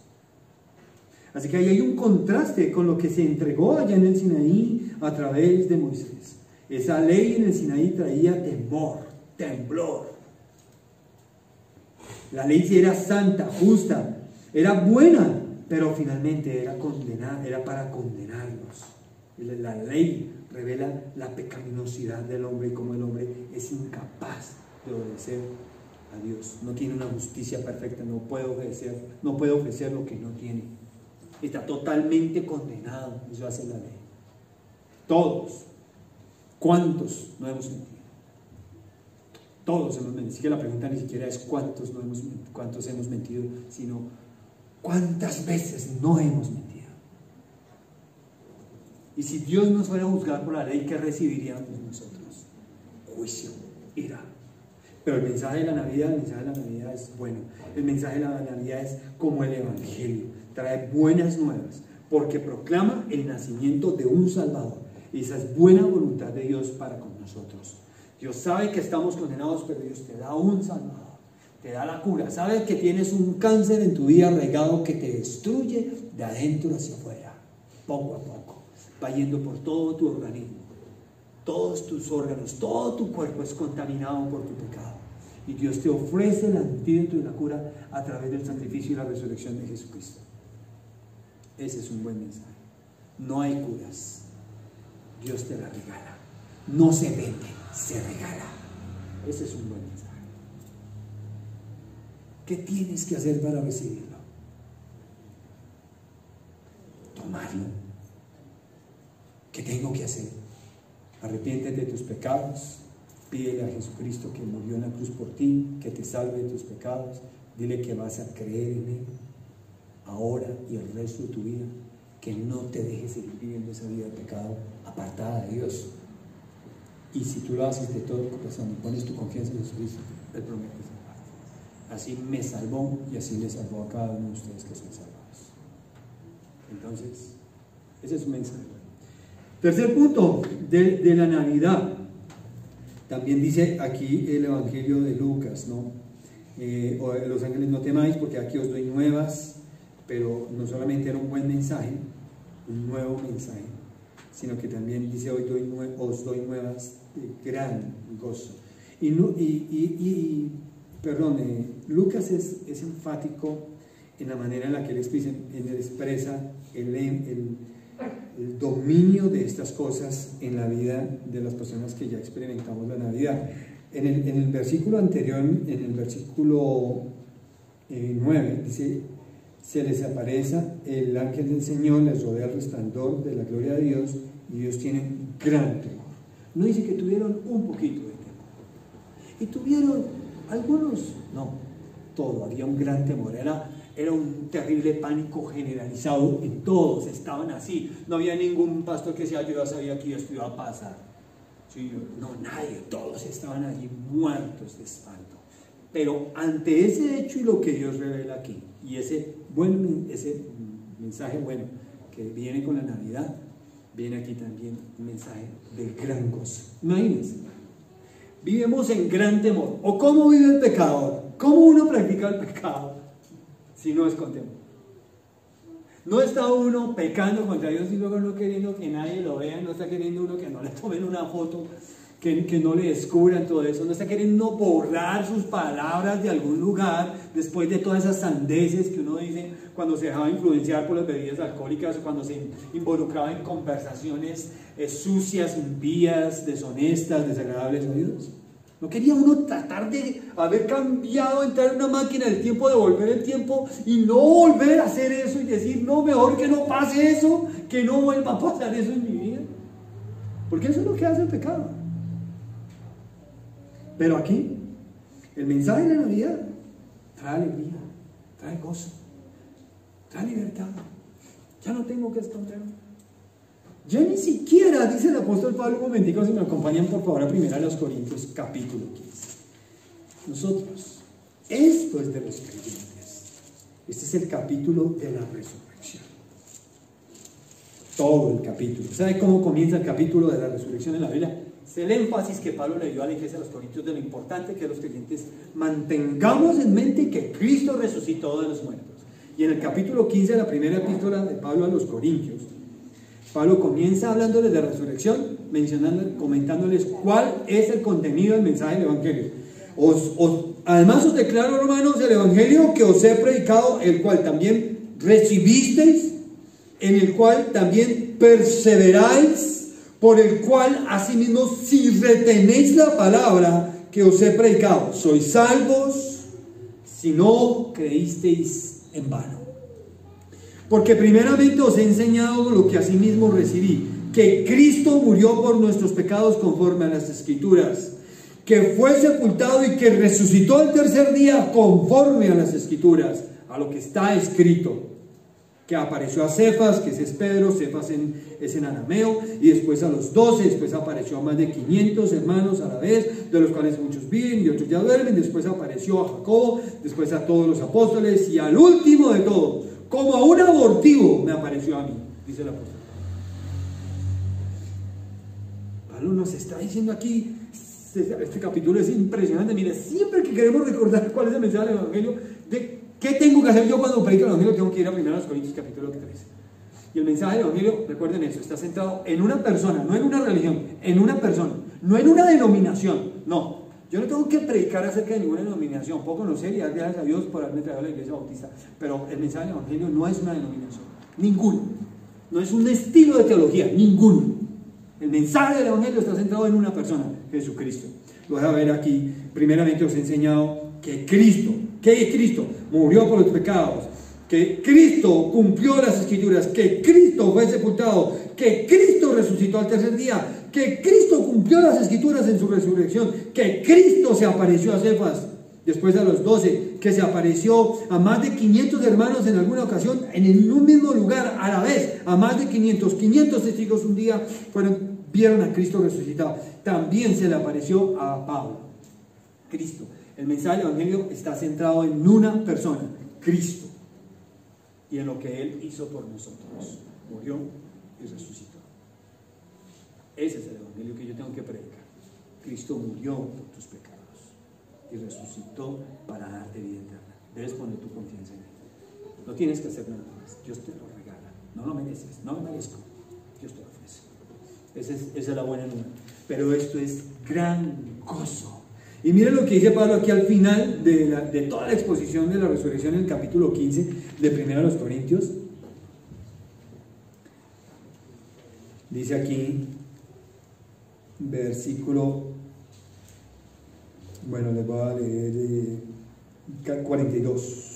Así que ahí hay un contraste con lo que se entregó allá en el Sinaí a través de Moisés. Esa ley en el Sinaí traía temor, temblor. La ley sí era santa, justa, era buena, pero finalmente era para condenarlos. La ley revela la pecaminosidad del hombre y cómo el hombre es incapaz de obedecer a Dios. No tiene una justicia perfecta, no puede ofrecer lo que no tiene. Está totalmente condenado, eso hace la ley. Todos. ¿Cuántos no hemos mentido? Todos hemos mentido. Así que la pregunta ni siquiera es cuántos hemos mentido, sino cuántas veces no hemos mentido. Y si Dios nos fuera a juzgar por la ley, ¿qué recibiríamos nosotros? Juicio, ira. Pero el mensaje de la Navidad es bueno. El mensaje de la Navidad es como el Evangelio. Trae buenas nuevas, porque proclama el nacimiento de un Salvador. Y esa es buena voluntad de Dios para con nosotros. Dios sabe que estamos condenados, pero Dios te da un Salvador. Te da la cura. Sabe que tienes un cáncer en tu vida regado que te destruye de adentro hacia afuera. Poco a poco. Va yendo por todo tu organismo, todos tus órganos, todo tu cuerpo es contaminado por tu pecado. Y Dios te ofrece el antídoto y la cura a través del sacrificio y la resurrección de Jesucristo. Ese es un buen mensaje. No hay curas. Dios te la regala. No se vende, se regala. Ese es un buen mensaje. ¿Qué tienes que hacer para recibirlo? Tomarlo. ¿Qué tengo que hacer? Arrepiéntete de tus pecados, pídele a Jesucristo que murió en la cruz por ti, que te salve de tus pecados, dile que vas a creer en Él ahora y el resto de tu vida, que no te dejes seguir viviendo esa vida de pecado apartada de Dios. Y si tú lo haces de todo corazón y pones tu confianza en Jesucristo, Él promete salvarte. Así me salvó y así le salvó a cada uno de ustedes que son salvados. Entonces, ese es un mensaje. Tercer punto de la Navidad. También dice aquí el Evangelio de Lucas, ¿no? Los ángeles no temáis porque aquí os doy nuevas, pero no solamente era un buen mensaje, un nuevo mensaje, sino que también dice os doy nuevas de gran gozo. Lucas es enfático en la manera en la que él expresa el dominio de estas cosas en la vida de las personas que ya experimentamos la Navidad. En el versículo anterior, en el versículo 9, dice: se les aparece el ángel del Señor, les rodea el resplandor de la gloria de Dios, y Dios tiene gran temor. No dice que tuvieron un poquito de temor. Y tuvieron algunos, no, todo, había un gran temor. Era un terrible pánico generalizado y todos estaban así. No había ningún pastor que decía: yo ya sabía que esto iba a pasar. Sí, no, nadie, todos estaban allí muertos de espanto. Pero ante ese hecho y lo que Dios revela aquí, y ese mensaje bueno que viene con la Navidad, viene aquí también un mensaje de gran gozo. Imagínense, vivimos en gran temor. ¿O cómo vive el pecador? ¿Cómo uno practica el pecado si no es con temor? No está uno pecando contra Dios y luego no queriendo que nadie lo vea, no está queriendo uno que no le tomen una foto, que no le descubran todo eso, no está queriendo borrar sus palabras de algún lugar después de todas esas sandeces que uno dice cuando se dejaba influenciar por las bebidas alcohólicas o cuando se involucraba en conversaciones sucias, impías, deshonestas, desagradables a Dios. ¿No quería uno tratar de haber cambiado, entrar en una máquina del tiempo, devolver el tiempo y no volver a hacer eso y decir: no, mejor que no pase eso, que no vuelva a pasar eso en mi vida? Porque eso es lo que hace el pecado. Pero aquí, el mensaje de la Navidad trae alegría, trae gozo, trae libertad. Ya no tengo que esconderme. Ya ni siquiera, dice el apóstol Pablo, un momentico, si me acompañan por favor a 1 Corintios capítulo 15. Nosotros, esto es de los creyentes. Este es el capítulo de la resurrección. Todo el capítulo. ¿Sabe cómo comienza el capítulo de la resurrección en la Biblia? Es el énfasis que Pablo le dio a la iglesia de los Corintios de lo importante que los creyentes mantengamos en mente que Cristo resucitó de los muertos. Y en el capítulo 15, la primera epístola de Pablo a los Corintios, Pablo comienza hablándoles de la resurrección, comentándoles cuál es el contenido del mensaje del Evangelio. Además os declaro, hermanos, el Evangelio que os he predicado, el cual también recibisteis, en el cual también perseveráis, por el cual asimismo si retenéis la palabra que os he predicado, sois salvos, si no creísteis en vano. Porque primeramente os he enseñado lo que asimismo recibí, que Cristo murió por nuestros pecados conforme a las Escrituras, que fue sepultado y que resucitó el tercer día conforme a las Escrituras, a lo que está escrito, que apareció a Cefas, que ese es Pedro, Cefas es en arameo, y después a los 12, después apareció a más de 500 hermanos a la vez, de los cuales muchos viven y otros ya duermen, después apareció a Jacobo, después a todos los apóstoles, y al último de todos, como a un abortivo, me apareció a mí, dice el apóstol. Pablo nos está diciendo aquí, este capítulo es impresionante. Mire, siempre que queremos recordar cuál es el mensaje del Evangelio, de qué tengo que hacer yo cuando predico el Evangelio, tengo que ir a 1 Corintios capítulo 3. Y el mensaje del Evangelio, recuerden eso, está centrado en una persona, no en una religión, en una persona, no en una denominación. No, yo no tengo que predicar acerca de ninguna denominación, puedo conocer y dar gracias a Dios por haberme traído a la iglesia bautista, pero el mensaje del Evangelio no es una denominación, ninguno, no es un estilo de teología, ninguno. El mensaje del Evangelio está centrado en una persona, Jesucristo. Lo deja ver aquí. Primeramente os he enseñado que Cristo murió por los pecados, que Cristo cumplió las Escrituras, que Cristo fue sepultado, que Cristo resucitó al tercer día, que Cristo cumplió las Escrituras en su resurrección, que Cristo se apareció a Cefas, después a los 12, que se apareció a más de 500 hermanos en alguna ocasión, en un mismo lugar a la vez, a más de 500 testigos un día vieron a Cristo resucitado. También se le apareció a Pablo, Cristo. El mensaje del Evangelio está centrado en una persona, Cristo, y en lo que Él hizo por nosotros. Murió y resucitó. Ese es el Evangelio que yo tengo que predicar. Cristo murió por tus pecados y resucitó para darte vida eterna. Debes poner tu confianza en Él. No tienes que hacer nada más. Dios te lo regala. No lo mereces, no lo merezco. Dios te lo ofrece. Esa es la buena nueva. Pero esto es gran gozo. Y miren lo que dice Pablo aquí al final de toda la exposición de la resurrección en el capítulo 15 de 1 Corintios. Dice aquí, versículo, bueno, les voy a leer 42.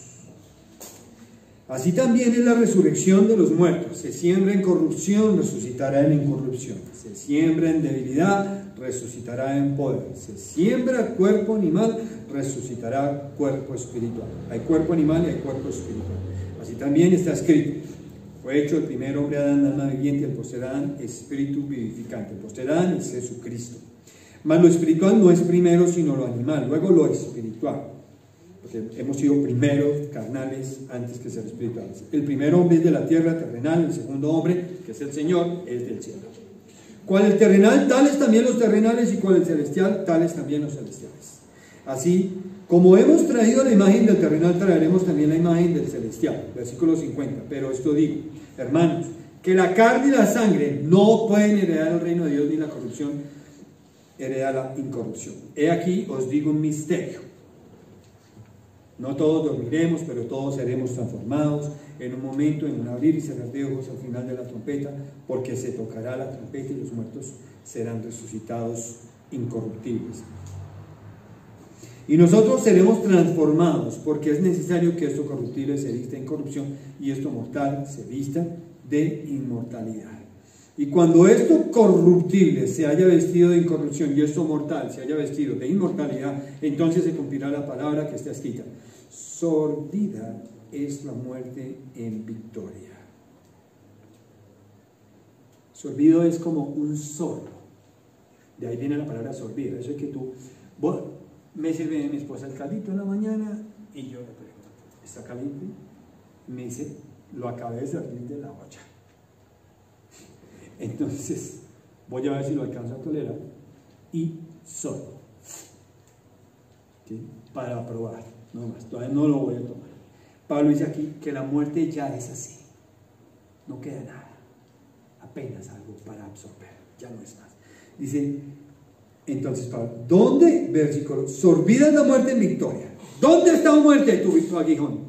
Así también es la resurrección de los muertos. Se siembra en corrupción, resucitará en incorrupción. Se siembra en debilidad, resucitará en poder. Se siembra cuerpo animal, resucitará cuerpo espiritual. Hay cuerpo animal y hay cuerpo espiritual. Así también está escrito. Fue hecho el primer hombre Adán, alma viviente, el posterior Adán, espíritu vivificante. El posterior Adán es Jesucristo. Mas lo espiritual no es primero, sino lo animal, luego lo espiritual. Porque hemos sido primero carnales antes que ser espirituales. El primer hombre es de la tierra terrenal, el segundo hombre, que es el Señor, es del cielo. Cual el terrenal, tales también los terrenales, y cual el celestial, tales también los celestiales. Así, como hemos traído la imagen del terrenal, traeremos también la imagen del celestial. Versículo 50. Pero esto digo, hermanos, que la carne y la sangre no pueden heredar el reino de Dios, ni la corrupción hereda la incorrupción. He aquí os digo un misterio. No todos dormiremos, pero todos seremos transformados en un momento, en un abrir y cerrar de ojos al final de la trompeta, porque se tocará la trompeta y los muertos serán resucitados incorruptibles. Y nosotros seremos transformados, porque es necesario que esto corruptible se vista en corrupción y esto mortal se vista de inmortalidad. Y cuando esto corruptible se haya vestido de incorrupción y esto mortal se haya vestido de inmortalidad, entonces se cumplirá la palabra que está escrita: sordida es la muerte en victoria. Sorbido es como un sorbo. De ahí viene la palabra sorbida. Eso es que tú, me sirve mi esposa el caldito en la mañana y yo le pregunto, ¿está caliente? Me dice, lo acabé de servir de la olla. Entonces, voy a ver si lo alcanzo a tolerar y sorbo, ¿sí? Para probar, no más, todavía no lo voy a tomar. Pablo dice aquí que la muerte ya es así, no queda nada, apenas algo para absorber, ya no es más. Dice, entonces Pablo, ¿dónde? Versículo, sorbida es la muerte en victoria. ¿Dónde está la muerte, tu aguijón?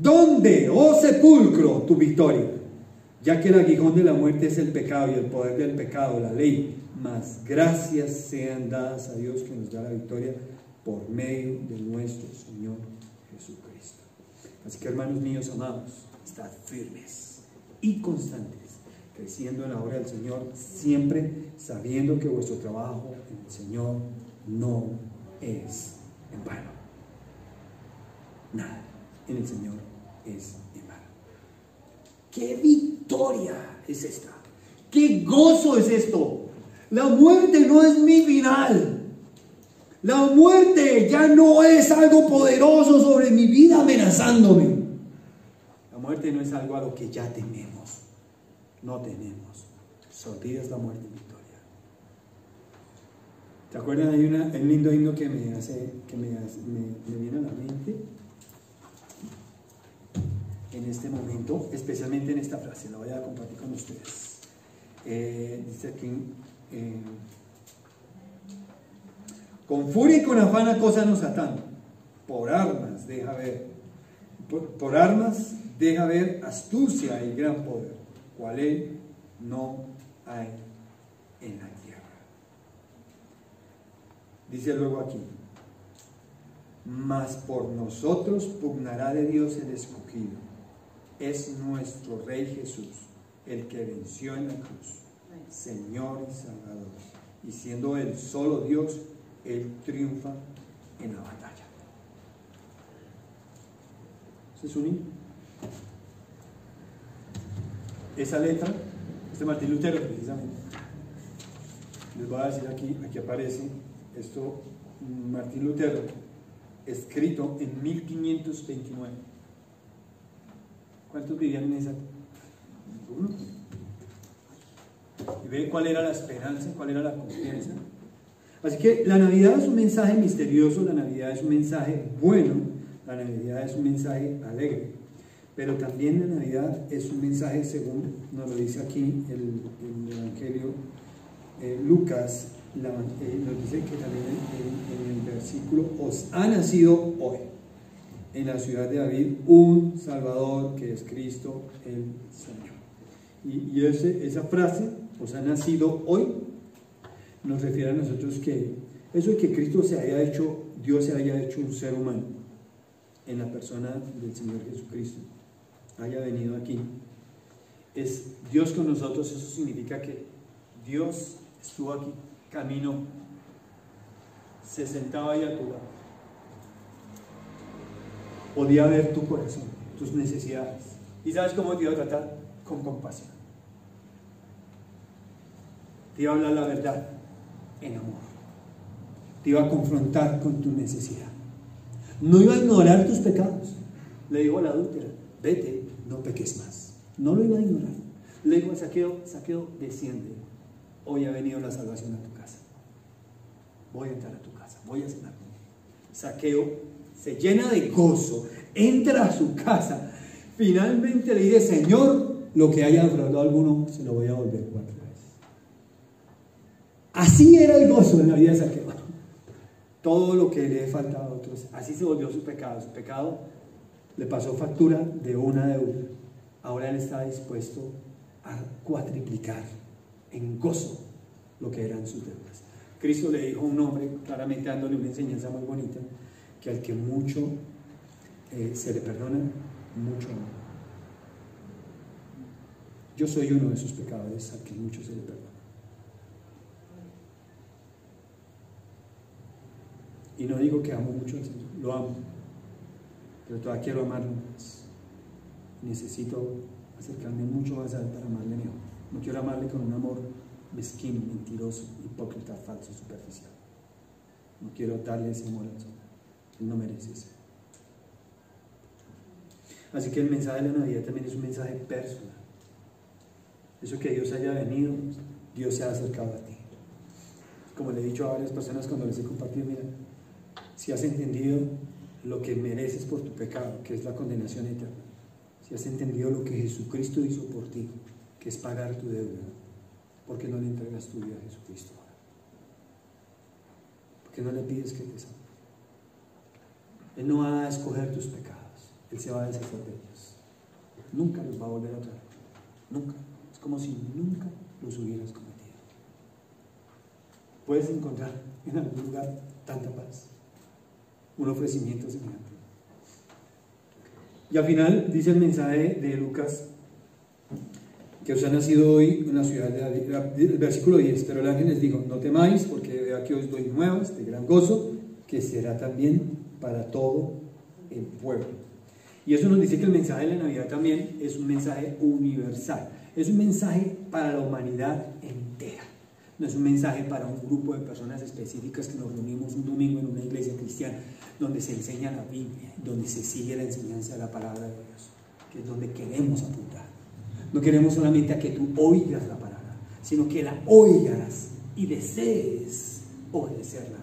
¿Dónde, oh sepulcro, tu victoria? Ya que el aguijón de la muerte es el pecado y el poder del pecado, la ley. Mas gracias sean dadas a Dios que nos da la victoria por medio de nuestro Señor Jesucristo. Así que, hermanos míos amados, estad firmes y constantes, creciendo en la obra del Señor, siempre sabiendo que vuestro trabajo en el Señor no es en vano. Nada en el Señor es en vano. ¡Qué victoria es esta! ¡Qué gozo es esto! La muerte no es mi final. La muerte ya no es algo poderoso sobre mi vida amenazándome. La muerte no es algo a lo que ya tememos. No tememos. Sorpresa es la muerte en victoria. ¿Te acuerdan? Hay un lindo himno que me viene a la mente en este momento, especialmente en esta frase. La voy a compartir con ustedes. Dice aquí: con furia y con afán a cosas nos atan, por armas deja ver, por armas deja ver astucia y gran poder, cual él no hay en la tierra. Dice luego aquí: mas por nosotros pugnará de Dios el escogido, es nuestro Rey Jesús, el que venció en la cruz, Señor y Salvador, y siendo Él solo Dios, Él triunfa en la batalla. ¿Ese es un himno? Esa letra, Martín Lutero precisamente. Les voy a decir aquí aparece esto, Martín Lutero, escrito en 1529. ¿Cuántos vivían en esa? Ninguno. Y ve cuál era la esperanza, cuál era la confianza. Así que la Navidad es un mensaje misterioso, la Navidad es un mensaje bueno, la Navidad es un mensaje alegre, pero también la Navidad es un mensaje, según nos lo dice aquí el Evangelio Lucas, nos dice que también en el versículo: os ha nacido hoy en la ciudad de David un Salvador, que es Cristo el Señor. Y esa frase, os ha nacido hoy, nos refiere a nosotros que eso de que Cristo se haya hecho, Dios se haya hecho un ser humano en la persona del Señor Jesucristo, haya venido aquí, es Dios con nosotros. Eso significa que Dios estuvo aquí, caminó, se sentaba ahí a tu lado, podía ver tu corazón, tus necesidades. ¿Y sabes cómo te iba a tratar? Con compasión. Te iba a hablar la verdad en amor. Te iba a confrontar con tu necesidad. No iba a ignorar tus pecados. Le dijo a la adúltera: vete, no peques más. No lo iba a ignorar. Le dijo a Zaqueo: Zaqueo, desciende. Hoy ha venido la salvación a tu casa. Voy a entrar a tu casa, voy a cenar contigo. Zaqueo se llena de gozo, entra a su casa, finalmente le dice: Señor, lo que haya defraudado a alguno, se lo voy a volver 4 veces. Así era el gozo en la vida de Zaqueo. Todo lo que le faltaba a otros, así se volvió su pecado. Su pecado le pasó factura de una deuda. Ahora él está dispuesto a cuatriplicar en gozo lo que eran sus deudas. Cristo le dijo a un hombre, claramente dándole una enseñanza muy bonita, que al que mucho se le perdona, mucho no. Yo soy uno de esos pecadores al que mucho se le perdona. Y no digo que amo mucho al Señor, lo amo, pero todavía quiero amarlo más. Necesito acercarme mucho más a Él para amarle mejor. No quiero amarle con un amor mezquino, mentiroso, hipócrita, falso, superficial. No quiero darle ese amor al Señor. Él no merece eso. Así que el mensaje de la Navidad también es un mensaje personal. Eso que Dios haya venido, Dios se ha acercado a ti. Como le he dicho a varias personas cuando les he compartido: mira, si has entendido lo que mereces por tu pecado, que es la condenación eterna, si has entendido lo que Jesucristo hizo por ti, que es pagar tu deuda, ¿por qué no le entregas tu vida a Jesucristo ahora? ¿Por qué no le pides que te salve? Él no va a escoger tus pecados, Él se va a deshacer de ellos. Nunca los va a volver a traer. Nunca. Es como si nunca los hubieras cometido. Puedes encontrar en algún lugar tanta paz, un ofrecimiento semejante. Y al final dice el mensaje de Lucas, que os ha nacido hoy en la ciudad de David, el versículo 10, pero el ángel les dijo, no temáis, porque vea que os doy nuevas de gran gozo, que será también para todo el pueblo. Y eso nos dice que el mensaje de la Navidad también es un mensaje universal, es un mensaje para la humanidad entera. No es un mensaje para un grupo de personas específicas que nos reunimos un domingo en una iglesia cristiana donde se enseña la Biblia, donde se sigue la enseñanza de la palabra de Dios, que es donde queremos apuntar. No queremos solamente a que tú oigas la palabra, sino que la oigas y desees obedecerla.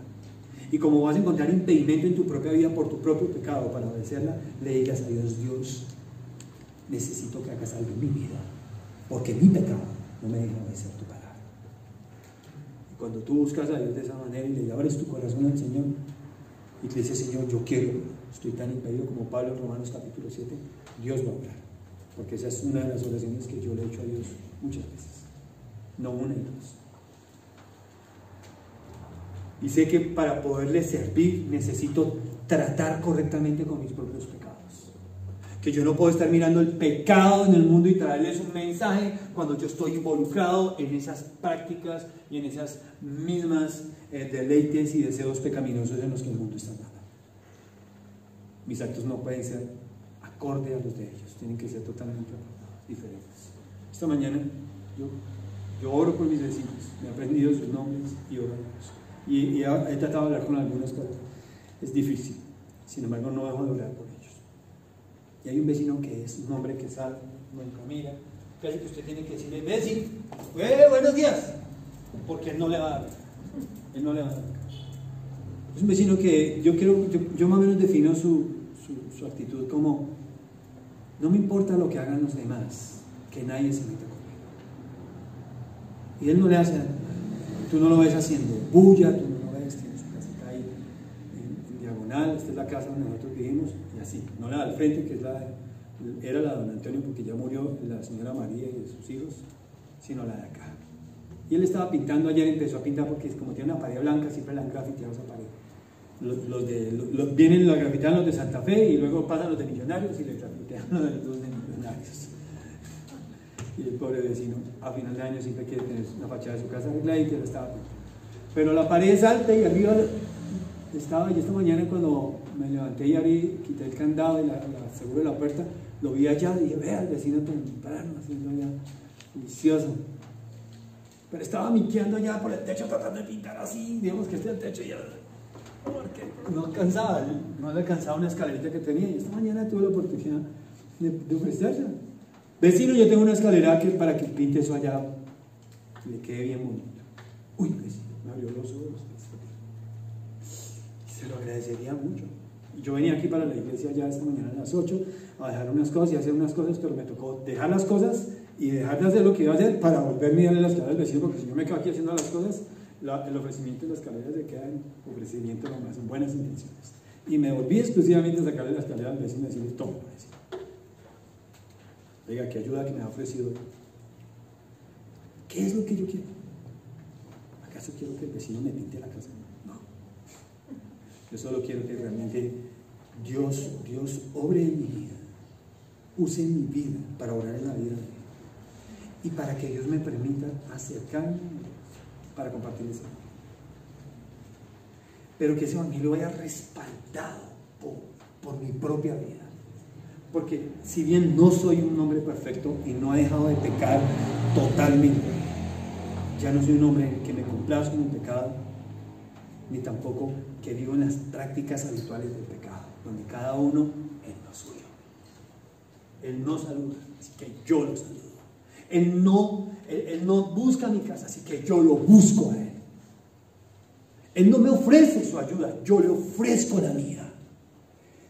Y como vas a encontrar impedimento en tu propia vida por tu propio pecado para obedecerla, le digas a Dios, Dios, necesito que hagas algo en mi vida, porque mi pecado no me deja obedecer tu palabra. Cuando tú buscas a Dios de esa manera y le abres tu corazón al Señor y te dices, Señor, yo quiero, estoy tan impedido como Pablo en Romanos capítulo 7, Dios va a obrar. Porque esa es una de las oraciones que yo le he hecho a Dios muchas veces. No una y dos. Y sé que para poderle servir necesito tratar correctamente con mis propios pecados. Que yo no puedo estar mirando el pecado en el mundo y traerles un mensaje cuando yo estoy involucrado en esas prácticas y en esas mismas deleites y deseos pecaminosos en los que el mundo está dando. Mis actos no pueden ser acorde a los de ellos, tienen que ser totalmente diferentes. Esta mañana yo oro por mis vecinos, me he aprendido sus nombres y oro a Dios. Y he tratado de hablar con algunos, pero es difícil. Sin embargo, no dejo de orar por ellos. Y hay un vecino que es un hombre que sale, nunca mira, casi que usted tiene que decirle, vecino, buenos días, porque él no le va a dar. Él no le va a dar. Es un vecino que yo más o menos defino su actitud como, no me importa lo que hagan los demás, que nadie se meta conmigo. Y él no le hace, tú no lo ves haciendo bulla, tú no lo ves, tiene su casita ahí en diagonal, esta es la casa donde nosotros vivimos, y así, no la del frente, que era la de don Antonio, porque ya murió la señora María y de sus hijos, sino la de acá. Y él estaba pintando ayer, empezó a pintar porque como tiene una pared blanca, siempre la han grafiteado esa pared. Vienen los grafitean los de Santa Fe y luego pasan los de Millonarios y le grafitean los de Millonarios. Y el pobre vecino a final de año siempre quiere tener la fachada de su casa arreglada y que la estaba pintando. Pero la pared es alta y arriba estaba, y esta mañana cuando me levanté y abrí, quité el candado y la aseguré la puerta, lo vi allá y dije, vea, el vecino temprano haciendo allá, delicioso. Pero estaba mintiendo ya por el techo tratando de pintar así, digamos que este es el techo y ya, porque no le alcanzaba una escalerita que tenía, y esta mañana tuve la oportunidad de ofrecérsela. Vecino, yo tengo una escalera para que pinte eso allá, que le quede bien bonito. Uy, vecino, me abrió los ojos. Se lo agradecería mucho. Y yo venía aquí para la iglesia ya esta mañana a las 8 a dejar unas cosas y hacer unas cosas, pero me tocó dejar las cosas y dejar de hacer lo que iba a hacer para volverme a darle la escalera al vecino, porque si yo me quedo aquí haciendo las cosas, el ofrecimiento de la escalera se queda en ofrecimiento nomás, en buenas intenciones. Y me volví exclusivamente a sacarle la escalera al vecino y decirle, toma, vecino. Oiga, qué ayuda que me ha ofrecido. ¿Qué es lo que yo quiero? ¿Acaso quiero que el vecino me pinte la casa? No. Yo solo quiero que realmente Dios obre en mi vida, use mi vida para orar en la vida de Dios. Y para que Dios me permita acercarme a Dios, para compartir ese evangelio. Pero que ese evangelio vaya respaldado por mi propia vida. Porque si bien no soy un hombre perfecto y no he dejado de pecar totalmente, ya no soy un hombre que me complazco en el pecado, ni tampoco que vivo en las prácticas habituales del pecado, donde cada uno en lo suyo. Él no saluda, así que yo lo saludo. Él no busca mi casa, así que yo lo busco a él. Él no me ofrece su ayuda, yo le ofrezco la mía.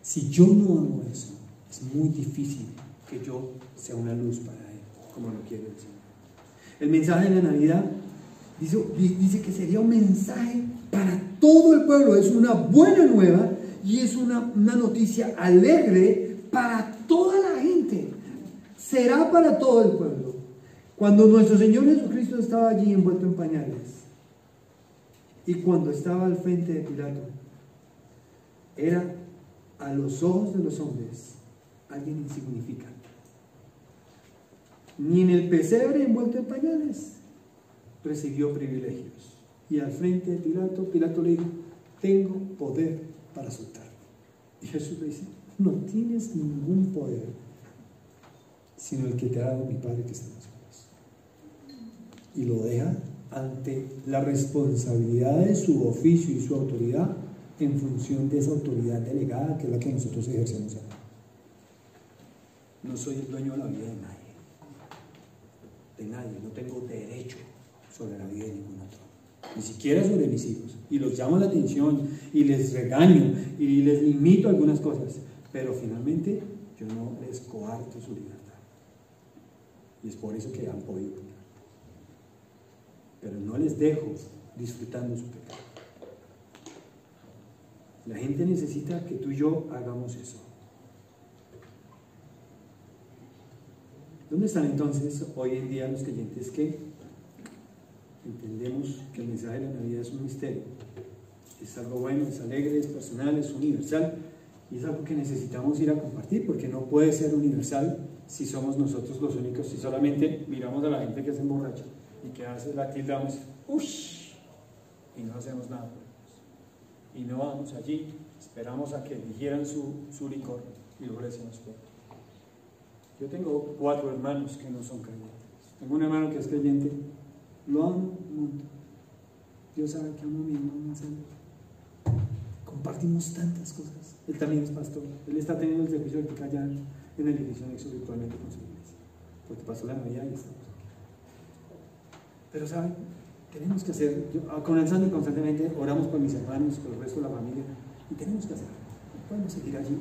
Si yo no hago eso, es muy difícil que yo sea una luz para él, como lo quiere el Señor. El mensaje de la Navidad dice que sería un mensaje para todo el pueblo. Es una buena nueva y es una noticia alegre para toda la gente, será para todo el pueblo. Cuando nuestro Señor Jesucristo estaba allí envuelto en pañales y cuando estaba al frente de Pilato, era a los ojos de los hombres alguien insignificante. Ni en el pesebre envuelto en pañales recibió privilegios. Y al frente de Pilato, Pilato le dijo: tengo poder para soltarlo. Y Jesús le dice: no tienes ningún poder sino el que te ha dado mi Padre que está en los cielos. Y lo deja ante la responsabilidad de su oficio y su autoridad, en función de esa autoridad delegada que es la que nosotros ejercemos acá. No soy el dueño de la vida de nadie, no tengo derecho sobre la vida de ningún otro, ni siquiera sobre mis hijos, y los llamo la atención y les regaño y les limito algunas cosas, pero finalmente yo no les coarto su libertad, y es por eso que han podido pecar, pero no les dejo disfrutando su pecado. La gente necesita que tú y yo hagamos eso. ¿Dónde están entonces hoy en día los creyentes que entendemos que el mensaje de la Navidad es un misterio? Es algo bueno, es alegre, es personal, es universal, y es algo que necesitamos ir a compartir, porque no puede ser universal si somos nosotros los únicos, si solamente miramos a la gente que se emborracha y que hace la tildamos, ¡ush!, y no hacemos nada por ellos. Y no vamos allí, esperamos a que digieran su licor y luego le decimos todo. Yo tengo 4 hermanos que no son creyentes. Tengo un hermano que es creyente, lo amo un montón. Dios sabe que amo a mi hermano Marcelo. Compartimos tantas cosas. Él también es pastor. Él está teniendo el servicio de allá en el edificio anexo virtualmente con su iglesia, porque pasó la Navidad y estamos aquí. Pero ¿saben? Tenemos que hacer, comenzando constantemente, oramos por mis hermanos, por el resto de la familia, y tenemos que hacerlo. No podemos seguir allí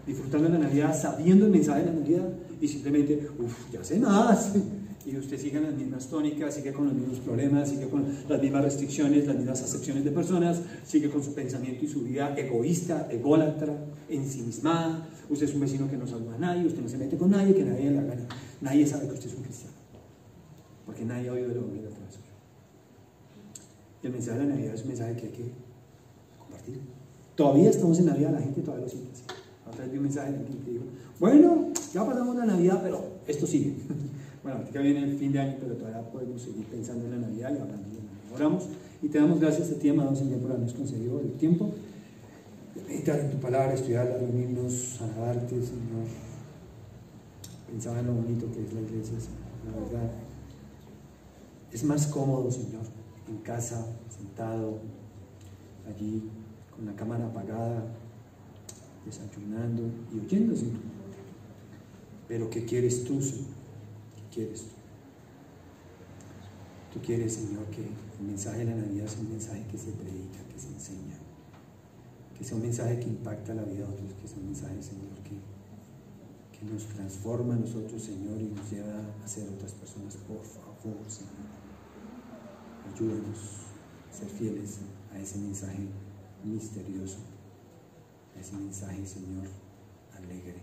disfrutando de la Navidad, sabiendo el mensaje de la Navidad, y simplemente, ya sé más, y usted sigue en las mismas tónicas, sigue con los mismos problemas, sigue con las mismas restricciones, las mismas acepciones de personas, sigue con su pensamiento y su vida egoísta, ególatra, ensimismada. Usted es un vecino que no saluda a nadie, usted no se mete con nadie, que nadie le haga. Nadie sabe que usted es un cristiano, porque nadie ha oído el evangelio atrás suyo. Y el mensaje de la Navidad es un mensaje que hay que compartir. Todavía estamos en Navidad, la gente todavía lo siente así. Otra vez vi un mensaje de alguien que dijo: bueno, ya pasamos la Navidad, pero esto sigue. Bueno, ahorita viene el fin de año, pero todavía podemos seguir pensando en la Navidad y hablando de la Navidad. Oramos y te damos gracias a ti, amado Señor, por habernos concedido el tiempo de meditar en tu palabra, estudiarla, reunirnos, alabarte, Señor. Pensaba en lo bonito que es la iglesia, Señor. La verdad, es más cómodo, Señor, en casa, sentado allí, con la cámara apagada, desayunando y oyendo, Señor. Pero ¿qué quieres tú, Señor? ¿Qué quieres tú? Tú quieres, Señor, que el mensaje de la Navidad sea un mensaje que se predica, que se enseña, que sea un mensaje que impacta la vida de otros, que sea un mensaje, Señor, que nos transforma a nosotros, Señor, y nos lleva a ser otras personas. Por favor, Señor, ayúdanos a ser fieles a ese mensaje misterioso, a ese mensaje, Señor, alegre,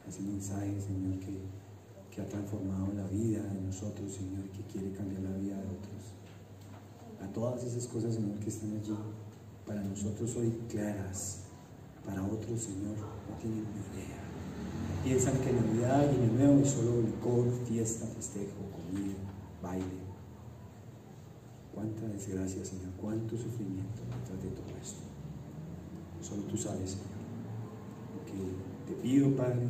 a ese mensaje, Señor, que ha transformado la vida de nosotros, Señor, que quiere cambiar la vida de otros. A todas esas cosas, Señor, que están allí para nosotros hoy claras, para otros, Señor, no tienen ni idea. Piensan que Navidad y Año Nuevo es solo licor, fiesta, festejo, comida, baile. Cuánta desgracia, Señor, cuánto sufrimiento detrás de todo esto. Solo tú sabes, Señor. Porque te pido, Padre,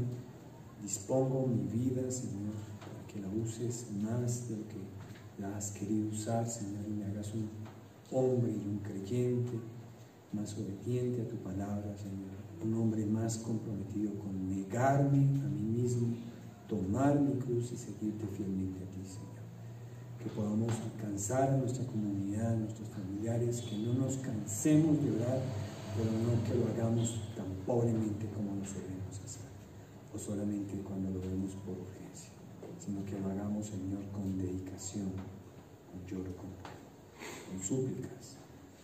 dispongo mi vida, Señor, para que la uses más de lo que la has querido usar, Señor, y me hagas un hombre y un creyente más obediente a tu palabra, Señor. Un hombre más comprometido con negarme a mí mismo, tomar mi cruz y seguirte fielmente a ti, Señor. Que podamos alcanzar a nuestra comunidad, a nuestros familiares, que no nos cansemos de orar, pero no que lo hagamos tan pobremente como lo solemos hacer, o solamente cuando lo vemos por urgencia, sino que lo hagamos, Señor, con dedicación, con lloro, con súplicas,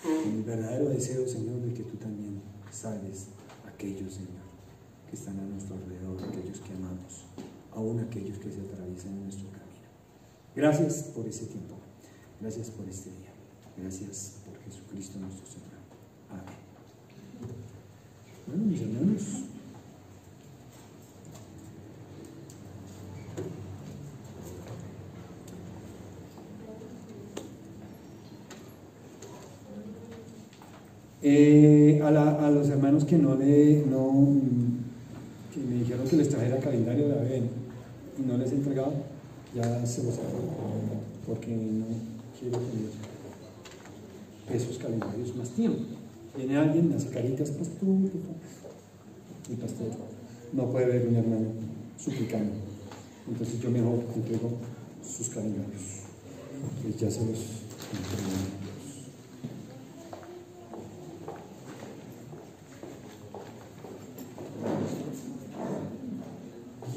con el verdadero deseo, Señor, de que tú también salves a aquellos, Señor, que están a nuestro alrededor, aquellos que amamos, aún aquellos que se atraviesan en nuestro camino. Gracias por ese tiempo, gracias por este día, gracias por Jesucristo nuestro Señor. Amén. Bueno, mis hermanos, a los hermanos que que me dijeron que les trajera calendario de ABN y no les he entregado, ya se los hago, porque no quiero tener esos calendarios más tiempo. Viene alguien, hace caritas, pastor, el pastor no puede ver un hermano suplicando, entonces yo mejor entrego sus calendarios, pues ya se los entrego.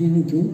Bien, ¿y tú?